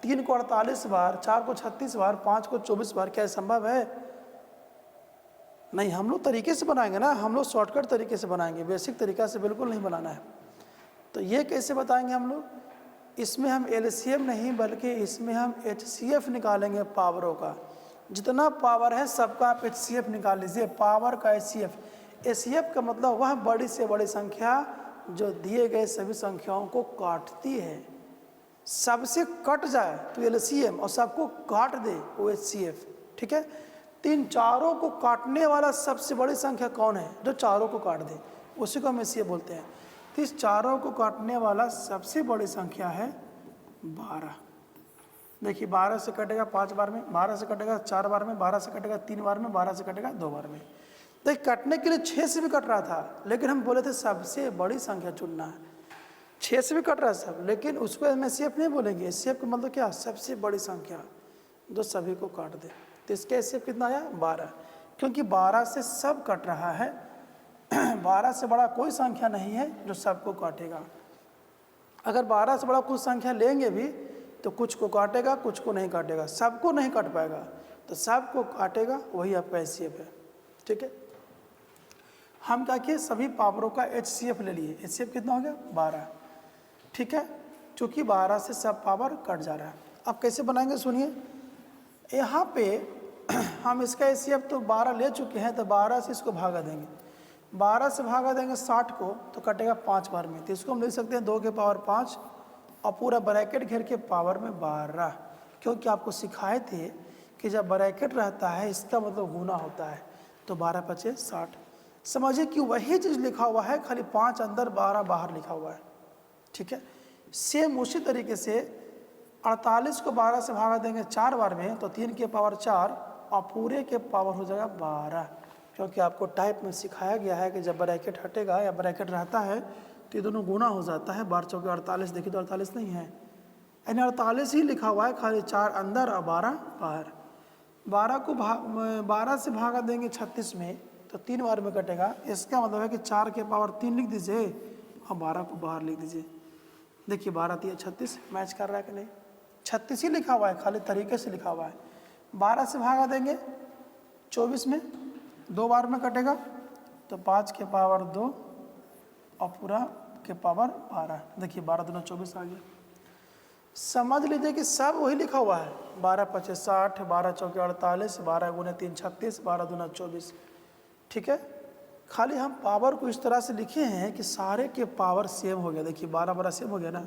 3 को 48 बार, 4 को 36 बार, 5 को 24 बार, क्या संभव है? नहीं, हम लोग तरीके से बनाएंगे ना, हम लोग शॉर्टकट तरीके से बनाएंगे, बेसिक तरीका से बिल्कुल नहीं बनाना है। तो ये कैसे बताएंगे हम लोग? इसमें हम एलसीएम नहीं, बल्कि इसमें हम एचसीएफ निकालेंगे पावरों का। जितना पावर है सबका आप एचसीएफ निकाल लीजिए, पावर का एचसीएफ। एचसीएफ का मतलब वह बड़ी से बड़ी संख्या जो दिए गए सभी संख्याओं को काटती है। सबसे कट जाए तो एलसीएम और सबको काट दे वो एचसीएफ, ठीक है। तीन चारों को काटने वाला सबसे बड़ी संख्या कौन है? जो चारों को काट दे, उसी को हम एचसीएफ बोलते हैं। तो इस चारों को काटने वाला सबसे बड़ी संख्या है 12। देखिए 12 से कटेगा 5 बार में, 12 से कटेगा 4 बार में, 12 से कटेगा 3 बार में, 12 से कटेगा 2 बार में। देखिए कटने के लिए 6 से भी कट रहा था, लेकिन हम बोले थे सबसे बड़ी संख्या चुनना है। 6 से भी कट रहा है सब, लेकिन उसको हम एचसीएफ नहीं बोलेंगे। एचसीएफ का मतलब क्या? सबसे बड़ी संख्या जो सभी को काट दे। तो इसका एचसीएफ कितना आया? 12, क्योंकि 12 से सब कट रहा है। 12 से बड़ा कोई संख्या नहीं है जो सबको काटेगा। अगर 12 से बड़ा कुछ संख्या लेंगे भी तो कुछ को काटेगा, कुछ को नहीं काटेगा, सबको नहीं काट पाएगा। तो सबको काटेगा, वही आपका एचसीएफ है, ठीक है। हम क्या किए, सभी पावरों का एचसीएफ ले लिए। एचसीएफ कितना हो गया? 12, ठीक है। चूँकि 12 से सब पावर कट जा रहा है। अब कैसे बनाएंगे सुनिए। यहाँ पे हम इसका एचसीएफ तो 12 ले चुके हैं, तो 12 से इसको भागा देंगे। 12 से भागा देंगे 60 को, तो कटेगा 5 बार में। तो इसको हम लिख सकते हैं 2 के पावर 5 और पूरा ब्रैकेट घेर के पावर में 12, क्योंकि आपको सिखाए थे कि जब ब्रैकेट रहता है इसका मतलब गुना होता है। तो 12 पचे 60। समझिए कि वही चीज़ लिखा हुआ है, खाली 5 अंदर 12 बाहर लिखा हुआ है, ठीक है। सेम उसी तरीके से 48 को 12 से भागा देंगे 4 बार में, तो 3 के पावर 4 और पूरे के पावर हो जाएगा 12, क्योंकि आपको टाइप में सिखाया गया है कि जब ब्रैकेट हटेगा या ब्रैकेट रहता है तो ये दोनों गुना हो जाता है। 12 चौके 48, देखिए तो 48 नहीं है, यानी 48 ही लिखा हुआ है, खाली 4 अंदर और 12 बाहर। 12 से भागा देंगे 36 में, तो 3 बार में कटेगा। इसका मतलब है कि 4 के पावर 3 लिख दीजिए और 12 को बाहर लिख दीजिए। देखिए 12 3 36 मैच कर रहा है कि नहीं? 36 ही लिखा हुआ है, खाली तरीके से लिखा हुआ है। 12 से भागा देंगे 24 में, 2 बार में कटेगा, तो 5 के पावर 2 और पूरा के पावर 12। देखिए 12 दूना 24 आ गया। समझ लीजिए कि सब वही लिखा हुआ है। 12 पचे 60, 12 चौके 48, 12 गुने 3 36, 12 दूना 24, ठीक है। खाली हम पावर को इस तरह से लिखे हैं कि सारे के पावर सेम हो गया। देखिए 12 12 सेम हो गया ना,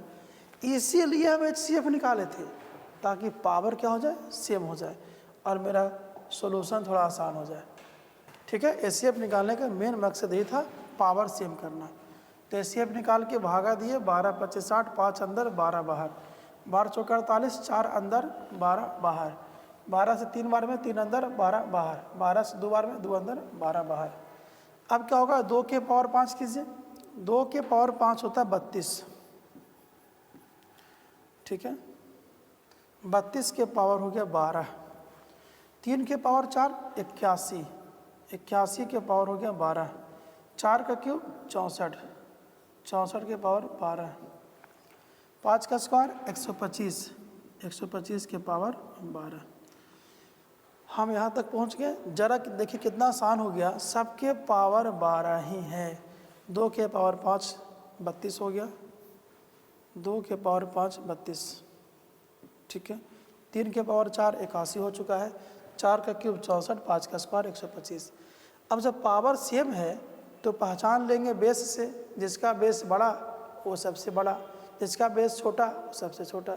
इसीलिए हम एचसीएफ निकाले थे, ताकि पावर क्या हो जाए? सेम हो जाए और मेरा सॉल्यूशन थोड़ा आसान हो जाए, ठीक है। एचसीएफ निकालने का मेन मकसद यही था, पावर सेम करना। तो एचसीएफ निकाल के भागा दिए, 12 पचे 60, 5 अंदर 12 बाहर, 12 चौके 48, 4 अंदर 12 बाहर, 12 से 3 बार में 3 अंदर 12 बाहर, 12 से 2 बार में 2 अंदर 12 बाहर। अब क्या होगा? 2 के पावर 5 कीजिए, 2 के पावर 5 होता है 32, ठीक है। 32 के पावर हो गया 12, 3 के पावर 4 81, 81 के पावर हो गया 12, 4 का क्यूब 64, 64 के पावर 12, 5 का स्क्वायर 125, 125 के पावर 12। हम यहाँ तक पहुँच गए। जरा देखिए कितना आसान हो गया, सबके पावर 12 ही है। 2 के पावर 5 32 हो गया, 2 के पावर 5 32, ठीक है। 3 के पावर 4 81 हो चुका है, 4 का क्यूब 64, 5 का स्क्वायर 125। अब जब पावर सेम है तो पहचान लेंगे बेस से, जिसका बेस बड़ा वो सबसे बड़ा, जिसका बेस छोटा वो सबसे छोटा,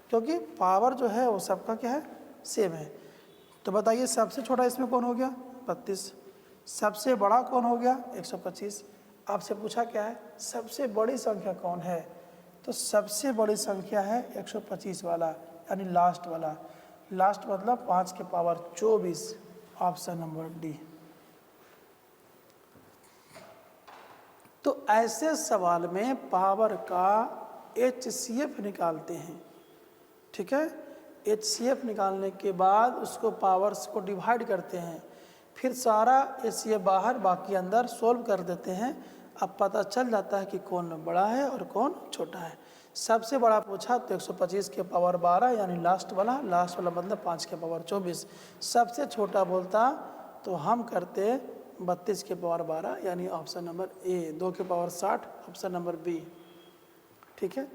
क्योंकि पावर जो है वो सबका क्या है, सेम है। तो बताइए सबसे छोटा इसमें कौन हो गया, 32। सबसे बड़ा कौन हो गया, 125। आपसे पूछा क्या है, सबसे बड़ी संख्या कौन है, तो सबसे बड़ी संख्या है 125 वाला, यानी लास्ट वाला। लास्ट मतलब 5 के पावर 24, ऑप्शन नंबर डी। तो ऐसे सवाल में पावर का HCF निकालते हैं, ठीक है। HCF निकालने के बाद उसको पावर्स को डिवाइड करते हैं, फिर सारा HCF बाहर बाकी अंदर सोल्व कर देते हैं। अब पता चल जाता है कि कौन बड़ा है और कौन छोटा है। सबसे बड़ा पूछा तो 125 के पावर 12 यानी लास्ट वाला मतलब 5 के पावर 24। सबसे छोटा बोलता तो हम करते 32 के पावर 12 यानी ऑप्शन नंबर ए। 2 के पावर 60 ऑप्शन नंबर बी, ठीक है।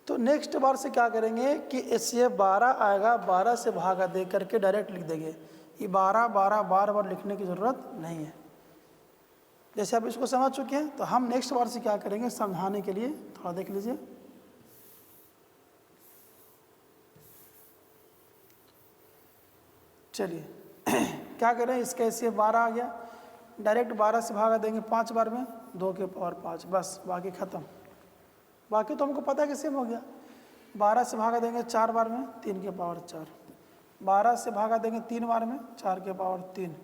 तो नेक्स्ट बार से क्या करेंगे कि इससे 12 आएगा, 12 से भागा दे करके डायरेक्ट लिख देंगे। ये 12 12 बार बार लिखने की ज़रूरत नहीं है। जैसे आप इसको समझ चुके हैं तो हम नेक्स्ट बार से क्या करेंगे समझाने के लिए, थोड़ा देख लीजिए। चलिए क्या करें, इसके ऐसे 12 आ गया, डायरेक्ट 12 से भागा देंगे 5 बार में, 2 के पावर 5, बस बाकी ख़त्म। बाकी तो हमको पता है कि सेम हो गया। 12 से भागा देंगे 4 बार में, 3 के पावर 4। 12 से भागा देंगे 3 बार में, 4 के पावर 3।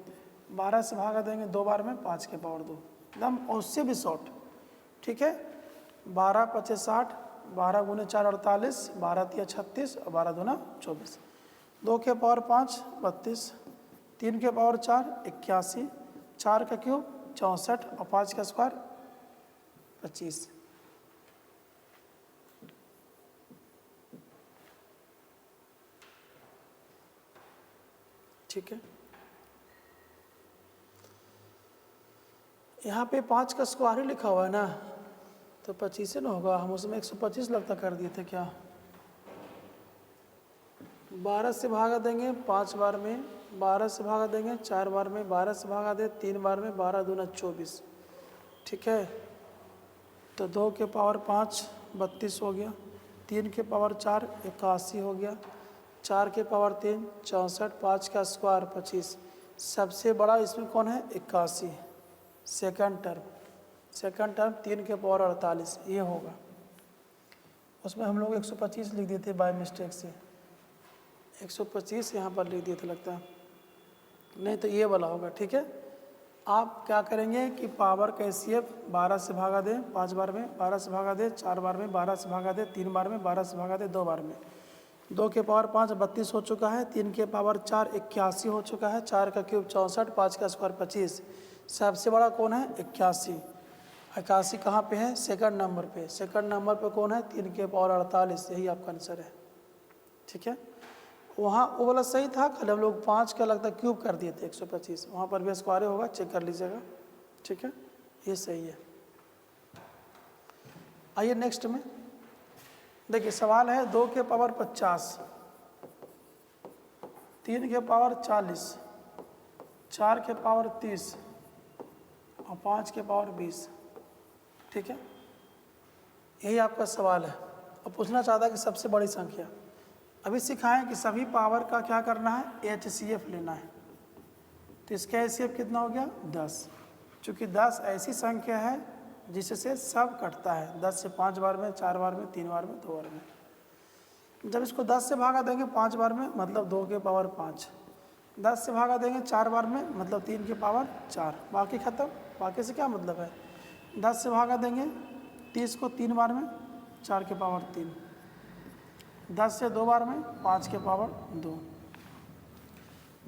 12 से भागा देंगे 2 बार में, 5 के पावर 2, एकदम उससे भी शॉर्ट, ठीक है। 12 5 60, 12 गुने 4 48, 12 3 36 और 12 दूना 24। 2 के पावर 5 32, 3 के पावर 4 81, 4 का क्यूब 64 और 5 का स्क्वायर 25, ठीक है। यहाँ पे 5 का स्क्वायर ही लिखा हुआ है ना, तो 25 से ना होगा, हम उसमें 125 लगता कर दिए थे क्या। 12 से भागा देंगे 5 बार में, 12 से भागा देंगे 4 बार में, 12 से भागा दे 3 बार में, 12 दूना 24, ठीक है। तो 2 के पावर 5 32 हो गया, 3 के पावर 4 81 हो गया, 4 के पावर 3 64, 5 का स्क्वायर 25। सबसे बड़ा इसमें कौन है, 81, सेकंड टर्म 3 के पावर 48 ये होगा। उसमें हम लोग 125 लिख दिए थे बाय मिस्टेक से, 125 यहाँ पर लिख दिए थे लगता है, नहीं तो ये वाला होगा, ठीक है। आप क्या करेंगे कि पावर का HCF 12 से भागा दें 5 बार में, 12 से भागा दे 4 बार में, 12 से भागा दे 3 बार में, 12 से भागा दे 2 बार में। 2 के पावर 5 32 हो चुका है, 3 के पावर 4 81 हो चुका है, 4 का क्यूब 64, 5 का स्क्वायर 25। सबसे बड़ा कौन है, 81। 81 कहाँ पे है, सेकंड नंबर पे। सेकंड नंबर पे कौन है, 3 के पावर 48, यही आपका आंसर है, ठीक है। वहाँ वो वाला सही था, खाली हम लोग 5 का लगता क्यूब कर दिए थे 125, वहाँ पर भी स्क्वायर होगा, चेक कर लीजिएगा, ठीक है, ये सही है। आइए नेक्स्ट में देखिए, सवाल है 2 के पावर 50, 3 के पावर 40, 4 के पावर 30 और 5 के पावर 20, ठीक है। यही आपका सवाल है और पूछना चाहता है कि सबसे बड़ी संख्या। अभी सिखाएं कि सभी पावर का क्या करना है, HCF लेना है। तो इसका HCF कितना हो गया, 10। चूँकि 10 ऐसी संख्या है जिससे सब कटता है, 10 से 5 बार में, 4 बार में, 3 बार में, 2 बार में। जब इसको 10 से भागा देंगे 5 बार में मतलब 2 के पावर 5, 10 से भागा देंगे 4 बार में मतलब 3 के पावर 4, बाकी ख़त्म। बाकी से क्या मतलब है, 10 से भागा देंगे 30 को 3 बार में, 4 के पावर 3, 10 से 2 बार में 5 के पावर 2,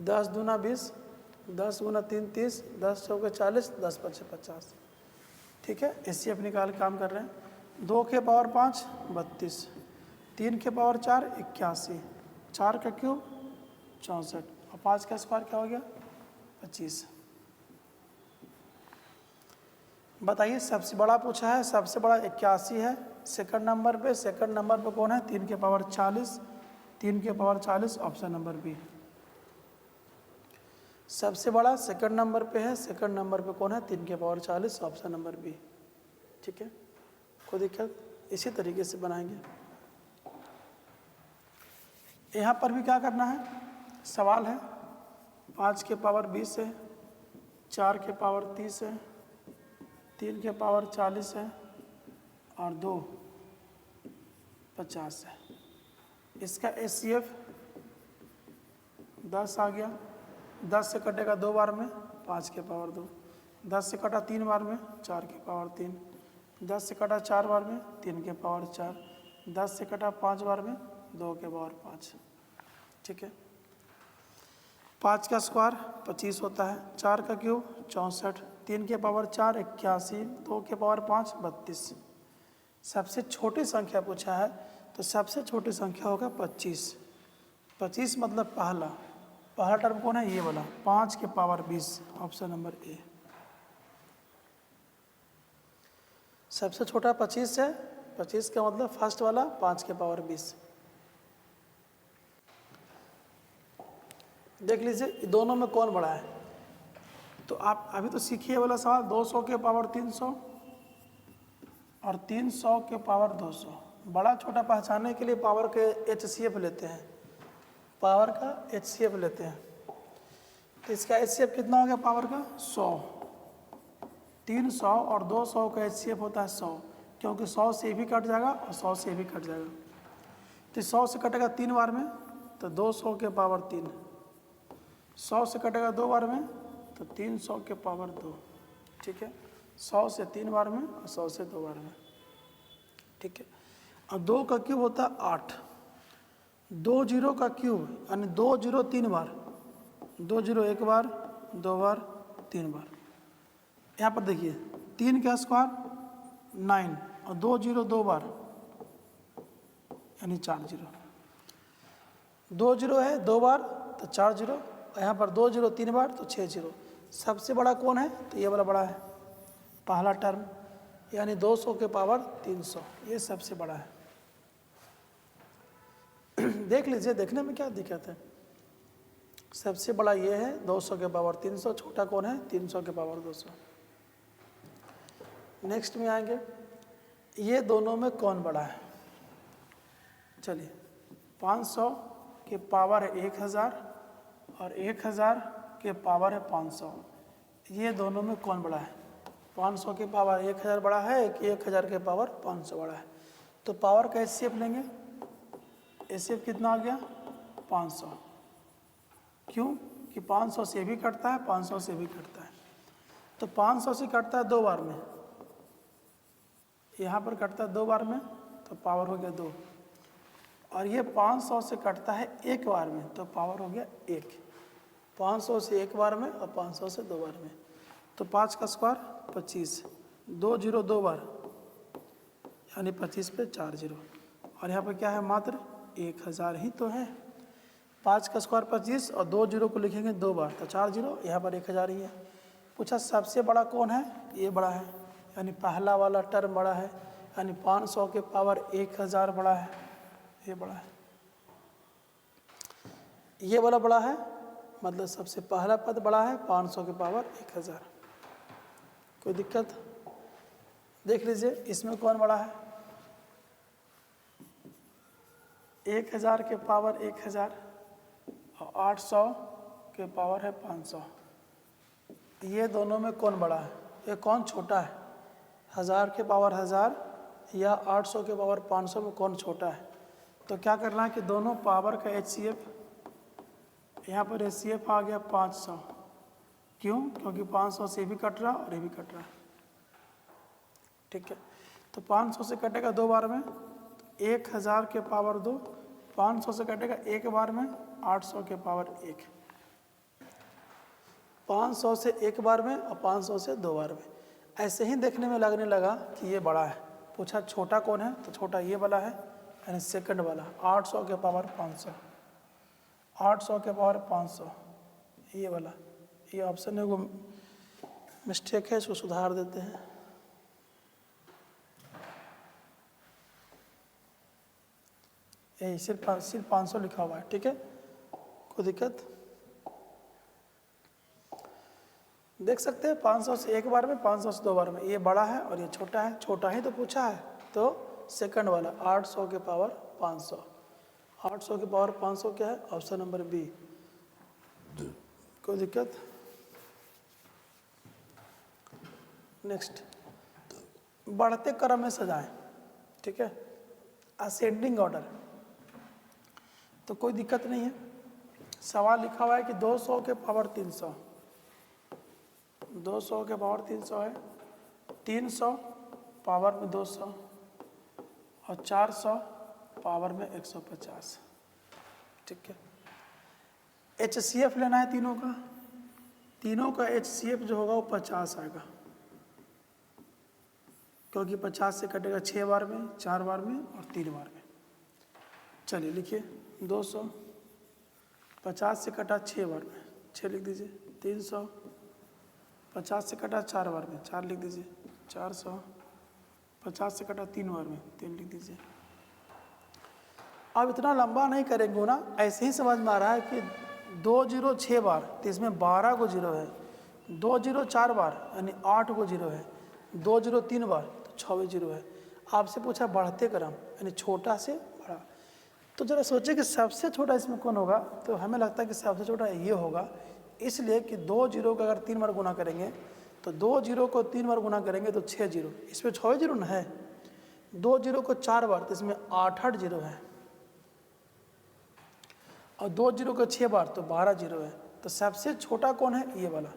10 दूना 20, 10 गुना 3 30, 10 चौके 40, 10 पचे 50, ठीक है। HCF निकाल काम कर रहे हैं। 2 के पावर 5 32, 3 के पावर 4 81, 4 का क्यूब 64 और 5 का स्क्वायर क्या हो गया 25। बताइए सबसे बड़ा पूछा है, सबसे बड़ा 81 है सेकंड नंबर पे। सेकंड नंबर पे कौन है 3 के पावर 40, 3 के पावर 40 ऑप्शन नंबर बी। सबसे बड़ा सेकंड नंबर पे है, सेकंड नंबर पे कौन है 3 के पावर 40 ऑप्शन नंबर बी। ठीक है, कोई दिक्कत? इसी तरीके से बनाएंगे। यहाँ पर भी क्या करना है, सवाल है 5 के पावर 20 है, 4 के पावर 30 है, 3 के पावर 40 है और 2 50 है। इसका HCF 10 आ गया। 10 से कटेगा 2 बार में 5 के पावर 2, 10 से कटा 3 बार में 4 के पावर 3, 10 से कटा 4 बार में 3 के पावर 4, 10 से कटा 5 बार में 2 के पावर 5। ठीक है, 5 का स्क्वायर 25 होता है, 4 का क्यूब 64, 3 के पावर 4 81, 2 के पावर 5 32। सबसे छोटी संख्या पूछा है तो सबसे छोटी संख्या होगा 25। 25 मतलब पहला टर्म कौन है ये वाला 5 के पावर 20 ऑप्शन नंबर ए। सबसे छोटा 25 है, 25 का मतलब फर्स्ट वाला 5 के पावर 20। देख लीजिए दोनों में कौन बड़ा है, तो आप अभी तो सीखिए वाला सवाल 200 के पावर 300 और 300 के पावर 200। बड़ा छोटा पहचानने के लिए पावर के HCF लेते हैं, पावर का HCF लेते हैं। तो इसका HCF कितना हो गया पावर का 100, 300 और 200 का HCF होता है 100, क्योंकि 100 से भी कट जाएगा और 100 से भी कट जाएगा। तो 100 से कटेगा 3 बार में तो 200 के पावर 3, 100 से कटेगा 2 बार में तो 300 के पावर 2। ठीक है, 100 से 3 बार में और 100 से 2 बार में। ठीक है, और 2 का क्यूब होता है 8, 2 जीरो का क्यूब यानी 2 जीरो 3 बार, 2 जीरो 1 बार 2 बार 3 बार। यहाँ पर देखिए 3 का स्क्वायर 9 और 2 जीरो 2 बार यानी 4 जीरो, 2 जीरो है 2 बार तो 4 जीरो, यहाँ पर 2 जीरो 3 बार तो 6 जीरो। सबसे बड़ा कौन है तो ये वाला बड़ा है, पहला टर्म यानी 200 के पावर 300, ये सबसे बड़ा है। देख लीजिए, देखने में क्या दिक्कत है, सबसे बड़ा ये है 200 के पावर 300, छोटा कौन है 300 के पावर 200। नेक्स्ट में आएंगे, ये दोनों में कौन बड़ा है। चलिए 500 के पावर है 1000 और 1000 के पावर है 500, ये दोनों में कौन बड़ा है। 500 के पावर 1000 बड़ा है कि 1000 के पावर 500 बड़ा है। तो पावर का HCF लेंगे, HCF कितना आ गया 500, क्यों कि 500 से भी कटता है 500 से भी कटता है। तो 500 से कटता है 2 बार में, यहाँ पर कटता है 2 बार में तो पावर हो गया 2, और ये 500 से कटता है 1 बार में तो पावर हो गया 1। 500 से 1 बार में और 500 से 2 बार में। तो 5 का स्क्वायर 25, 2 जीरो 2 बार यानी 25 पे 4 जीरो, और यहाँ पर क्या है मात्र 1000 ही तो है। 5 का स्क्वायर 25 और 2 जीरो को लिखेंगे 2 बार तो 4 जीरो, यहाँ पर 1000 ही है। पूछा सबसे बड़ा कौन है, ये बड़ा है यानी पहला वाला टर्म बड़ा है, यानी 500 के पावर 1000 बड़ा है, ये बड़ा है। ये वाला बड़ा है मतलब सबसे पहला पद बड़ा है 500 के पावर 1000। कोई दिक्कत? देख लीजिए इसमें कौन बड़ा है, 1000 के पावर 1000 और 800 के पावर है 500, ये दोनों में कौन बड़ा है, ये कौन छोटा है। 1000 के पावर 1000 या 800 के पावर 500 में कौन छोटा है। तो क्या करना है कि दोनों पावर का HCF, यहाँ पर HCF आ गया 500, क्यों क्योंकि 500 से भी कट रहा और ये भी कट रहा है। ठीक है, तो 500 से कटेगा 2 बार में 1000 के पावर 2, 500 से कटेगा 1 बार में 800 के पावर 1, 500 से 1 बार में और 500 से 2 बार में। ऐसे ही देखने में लगने लगा कि ये बड़ा है। पूछा छोटा कौन है, तो छोटा ये वाला है यानी सेकंड वाला 800 के पावर 500, 800 के पावर 500, ये वाला, ये ऑप्शन है वो मिस्टेक है, इसको सुधार देते हैं। यही सिर्फ 500 लिखा हुआ है, ठीक है, कोई दिक्कत? देख सकते हैं 500 से एक बार में, 500 से दो बार में, ये बड़ा है और ये छोटा है, छोटा ही तो पूछा है, तो सेकंड वाला 800 के पावर 500, 800 के पावर 500 क्या है? Option number B. कोई दिक्कत? नेक्स्ट, बढ़ते क्रम में सजाएं, ठीक है, असेंडिंग ऑर्डर, तो कोई दिक्कत नहीं है। सवाल लिखा हुआ है कि 200 के पावर 300, 200 के पावर 300 है, 300 पावर में 200 और 400 पावर में 150, ठीक है। HCF लेना है तीनों का, तीनों का HCF जो होगा वो 50 आएगा, क्योंकि 50 से कटेगा 6 बार में, 4 बार में और 3 बार में। चलिए लिखिए 200, 50 से कटा 6 बार में, 6 लिख दीजिए। 300, 50 से कटा 4 बार में, 4 लिख दीजिए। 400, 50 से कटा 3 बार में, 3 लिख दीजिए। अब इतना लंबा नहीं करेंगे ना, ऐसे ही समझ में आ रहा है कि 2 जीरो 6 बार तो इसमें 12 को जीरो है, 2 जीरो 4 बार यानी 8 को जीरो है, 2 जीरो 3 बार तो 6 जीरो है। आपसे पूछा बढ़ते क्रम यानी छोटा से बड़ा, तो जरा सोचिए कि सबसे छोटा इसमें कौन होगा, तो हमें लगता है कि सबसे छोटा ये होगा, इसलिए कि 2 जीरो का अगर 3 बार गुना करेंगे तो 2 जीरो को 3 बार गुना करेंगे तो 6 जीरो, इसमें 6 जीरो न है। 2 जीरो को 4 बार तो इसमें 8 जीरो है, और 2 जीरो को 6 बार तो 12 जीरो है। तो सबसे छोटा कौन है? ये वाला,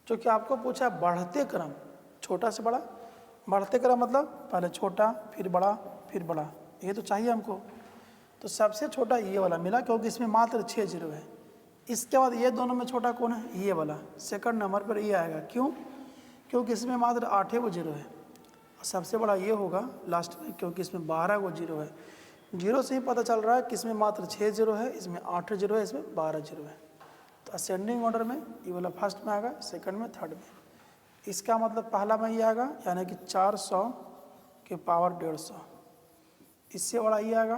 जो कि आपको पूछा बढ़ते क्रम, छोटा से बड़ा। बढ़ते क्रम मतलब पहले छोटा फिर बड़ा फिर बड़ा, ये तो चाहिए हमको। तो सबसे छोटा ये वाला मिला, क्योंकि इसमें मात्र 6 जीरो है। इसके बाद ये दोनों में छोटा कौन है? ये वाला, सेकंड नंबर पर ये आएगा। क्यों? क्योंकि इसमें मात्र 8 को जीरो है, और सबसे बड़ा ये होगा लास्ट में, क्योंकि इसमें 12 को जीरो है। जीरो से ही पता चल रहा है कि इसमें मात्र 6 जीरो है, इसमें 8 जीरो है, इसमें 12 जीरो है। तो असेंडिंग ऑर्डर में ये वाला फर्स्ट में आएगा, सेकंड में, थर्ड में। इसका मतलब पहला में ये आएगा, यानी कि 400 के पावर 150। इससे बड़ा ये आएगा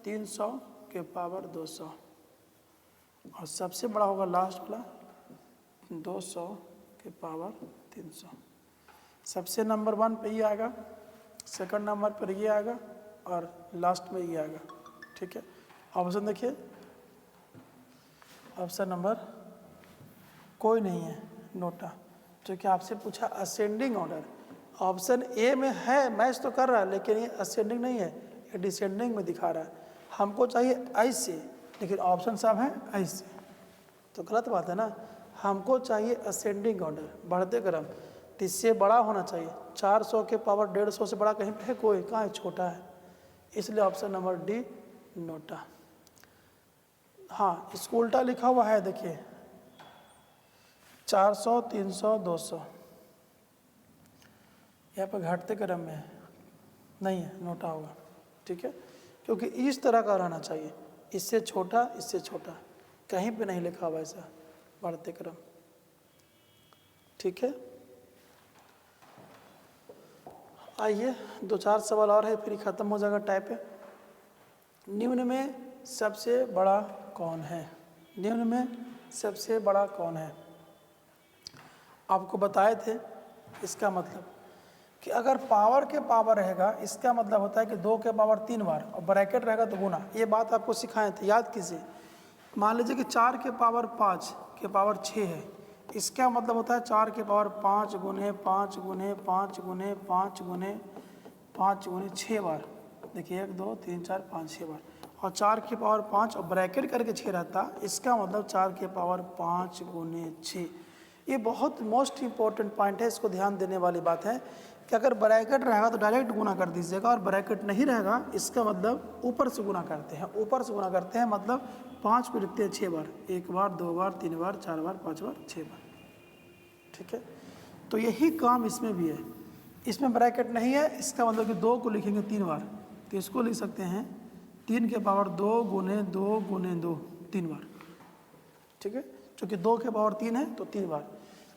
300 के पावर 200, और सबसे बड़ा होगा लास्ट वाला 200 के पावर 300। सबसे नंबर 1 पे ये आएगा, सेकंड नंबर पर ये आएगा, और लास्ट में ये आएगा, ठीक है। ऑप्शन देखिए, ऑप्शन नंबर कोई नहीं है, नोटा, जो कि आपसे पूछा असेंडिंग ऑर्डर। ऑप्शन ए में है, मैच तो कर रहा है, लेकिन ये असेंडिंग नहीं है, ये डिसेंडिंग में दिखा रहा है। हमको चाहिए ऐसे, लेकिन ऑप्शन सब है ऐसे, तो गलत बात है ना। हमको चाहिए असेंडिंग ऑर्डर, बढ़ते क्रम, तो इससे बड़ा होना चाहिए। 400 के पावर 150 से बड़ा कहीं पे है? कोई, कहाँ है? छोटा है, इसलिए ऑप्शन नंबर डी नोटा। हाँ, इसको उल्टा लिखा हुआ है, देखिए 400, 300, 200, यहाँ पर घटते क्रम में है, नहीं है, नोटा होगा, ठीक है। क्योंकि इस तरह का रहना चाहिए, इससे छोटा इससे छोटा, कहीं पे नहीं लिखा हुआ ऐसा बढ़ते क्रम, ठीक है। आइए 2-4 सवाल और है, फिर ख़त्म हो जाएगा टाइप है। निम्न में सबसे बड़ा कौन है? निम्न में सबसे बड़ा कौन है? आपको बताए थे, इसका मतलब कि अगर पावर के पावर रहेगा, इसका मतलब होता है कि 2 के पावर 3 बार, और ब्रैकेट रहेगा तो गुना। ये बात आपको सिखाए थे, याद कीजिए। मान लीजिए कि 4 के पावर 5 के पावर 6 है, इसका मतलब होता है 4 के पावर 5 गुने 5 गुने 5 गुने 5 गुने 5 गुने 6 बार। देखिए 1 2 3 4 5 6 बार, और 4 के पावर 5 और ब्रैकेट करके 6 रहता, इसका मतलब 4 के पावर 5 गुने 6। ये बहुत मोस्ट इंपॉर्टेंट पॉइंट है, इसको ध्यान देने वाली बात है कि अगर ब्रैकेट रहेगा तो डायरेक्ट गुना कर दीजिएगा, और ब्रैकेट नहीं रहेगा इसका मतलब ऊपर से गुना करते हैं। ऊपर से गुना करते हैं मतलब 5 को लिखते हैं 6 बार, 1 बार 2 बार 3 बार 4 बार 5 बार 6 बार, ठीक है। तो यही काम इसमें भी है। इसमें ब्रैकेट नहीं है, इसका मतलब कि 2 को लिखेंगे 3 बार, तो इसको लिख सकते हैं 3 के पावर 2 गुने 2 गुने 2, 3 बार, ठीक है। चूँकि 2 के पावर 3 है तो 3 बार,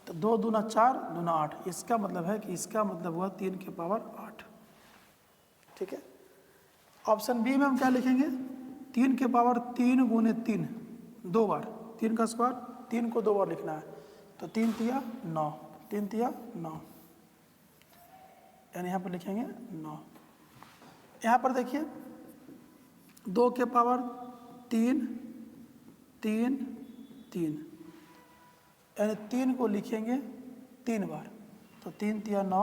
तो 2 दूना 4 दूना 8, इसका मतलब है कि इसका मतलब हुआ 3 के पावर 8, ठीक है। ऑप्शन बी में हम क्या लिखेंगे, 3 के पावर 3 गुने 3 2 बार, 3 का स्क्वायर, 3 को 2 बार लिखना है, तो 3 तिया 9, 3 तिया 9, यानी यहाँ पर लिखेंगे 9। यहाँ पर देखिए 2 के पावर 3 3 3, यानी 3 को लिखेंगे 3 बार, तो 3 तिया 9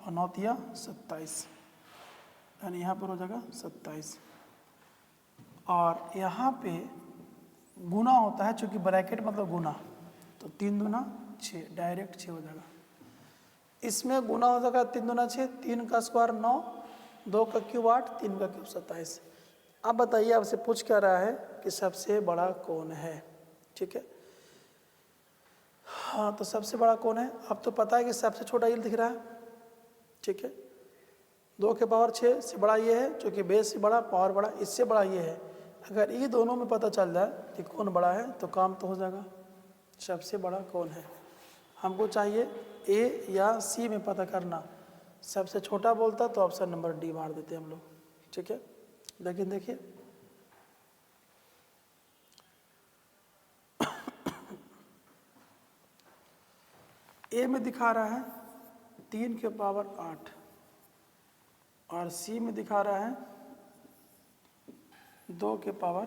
और 9 तिया 27, यानी यहाँ पर हो जाएगा 27। और यहाँ पे गुना होता है, चूँकि ब्रैकेट मतलब गुना, तो 3 दूना 6, डायरेक्ट 6 हो जाएगा। इसमें गुना हो जाएगा 3 दूना 6, 3 का स्क्वायर 9, 2 का क्यूब 8, 3 का क्यूब 27। अब बताइए, आपसे पूछ क्या रहा है कि सबसे बड़ा कौन है, ठीक है। हाँ, तो सबसे बड़ा कौन है, अब तो पता है कि सबसे छोटा ये दिख रहा है, ठीक है। 2 के पावर 6 से बड़ा ये है, चूँकि बेस से बड़ा, पावर बड़ा, इससे बड़ा ये है। अगर ये दोनों में पता चल जाए कि कौन बड़ा है तो काम तो हो जाएगा। सबसे बड़ा कौन है, हमको चाहिए ए या सी में पता करना। सबसे छोटा बोलता तो ऑप्शन नंबर डी मार देते हम लोग, ठीक है। लेकिन देखिए ए में दिखा रहा है 3 के पावर 8 और सी में दिखा रहा है 2 के पावर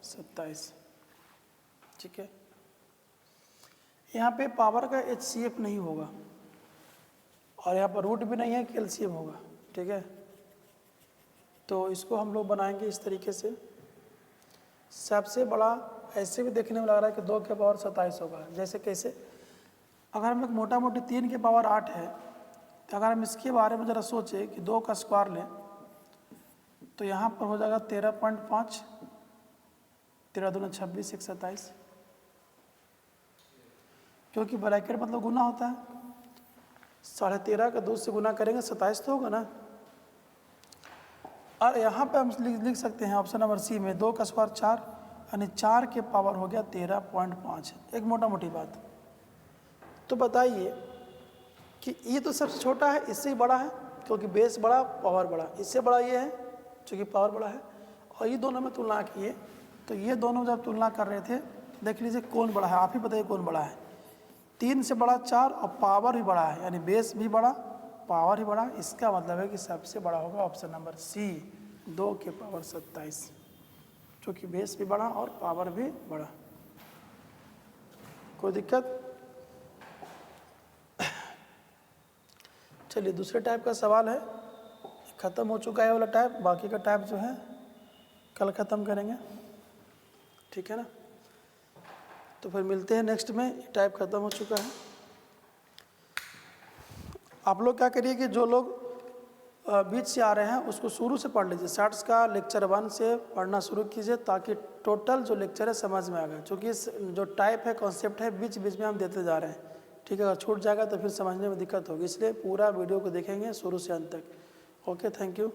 27, ठीक है। यहाँ पे पावर का HCF नहीं होगा और यहाँ पर रूट भी नहीं है कि LCM होगा, ठीक है। तो इसको हम लोग बनाएंगे इस तरीके से। सबसे बड़ा ऐसे भी देखने में लग रहा है कि 2 के पावर 27 होगा। जैसे कैसे, अगर हम एक मोटा मोटी 3 के पावर 8 है, तो अगर हम इसके बारे में ज़रा सोचें कि 2 का स्क्वायर लें तो यहाँ पर हो जाएगा 13.5, 13 दूना 26, 1 27, क्योंकि ब्रैकेट मतलब गुना होता है। 13.5 का 2 से गुना करेंगे 27 तो होगा ना। और यहाँ पे हम लिख सकते हैं ऑप्शन नंबर सी में 2 का स्क्वायर 4, यानी 4 के पावर हो गया 13.5, एक मोटा मोटी बात। तो बताइए कि ये तो सबसे छोटा है, इससे ही बड़ा है, क्योंकि बेस बड़ा, पावर बड़ा, इससे बड़ा ये है क्योंकि पावर बड़ा है। और ये दोनों में तुलना किए तो ये दोनों जब तुलना कर रहे थे तो देख लीजिए कौन बड़ा है, आप ही बताइए कौन बड़ा है। 3 से बड़ा 4 और पावर भी बड़ा है, यानी बेस भी बड़ा, पावर ही बड़ा। इसका मतलब है कि सबसे बड़ा होगा ऑप्शन नंबर सी, 2 के पावर 27, क्योंकि बेस भी बड़ा और पावर भी बड़ा। कोई दिक्कत? चलिए दूसरे टाइप का सवाल है, ख़त्म हो चुका है वाला टाइप, बाकी का टाइप जो है कल ख़त्म करेंगे, ठीक है ना। तो फिर मिलते हैं नेक्स्ट में, ये टाइप ख़त्म हो चुका है। आप लोग क्या करिए कि जो लोग बीच से आ रहे हैं उसको शुरू से पढ़ लीजिए, शार्ट्स का लेक्चर 1 से पढ़ना शुरू कीजिए, ताकि टोटल जो लेक्चर है समझ में आ गए। क्योंकि इस जो टाइप है, कॉन्सेप्ट है, बीच बीच में हम देते जा रहे हैं, ठीक है। अगर छूट जाएगा तो फिर समझने में दिक्कत होगी, इसलिए पूरा वीडियो को देखेंगे शुरू से अंत तक। Okay, thank you.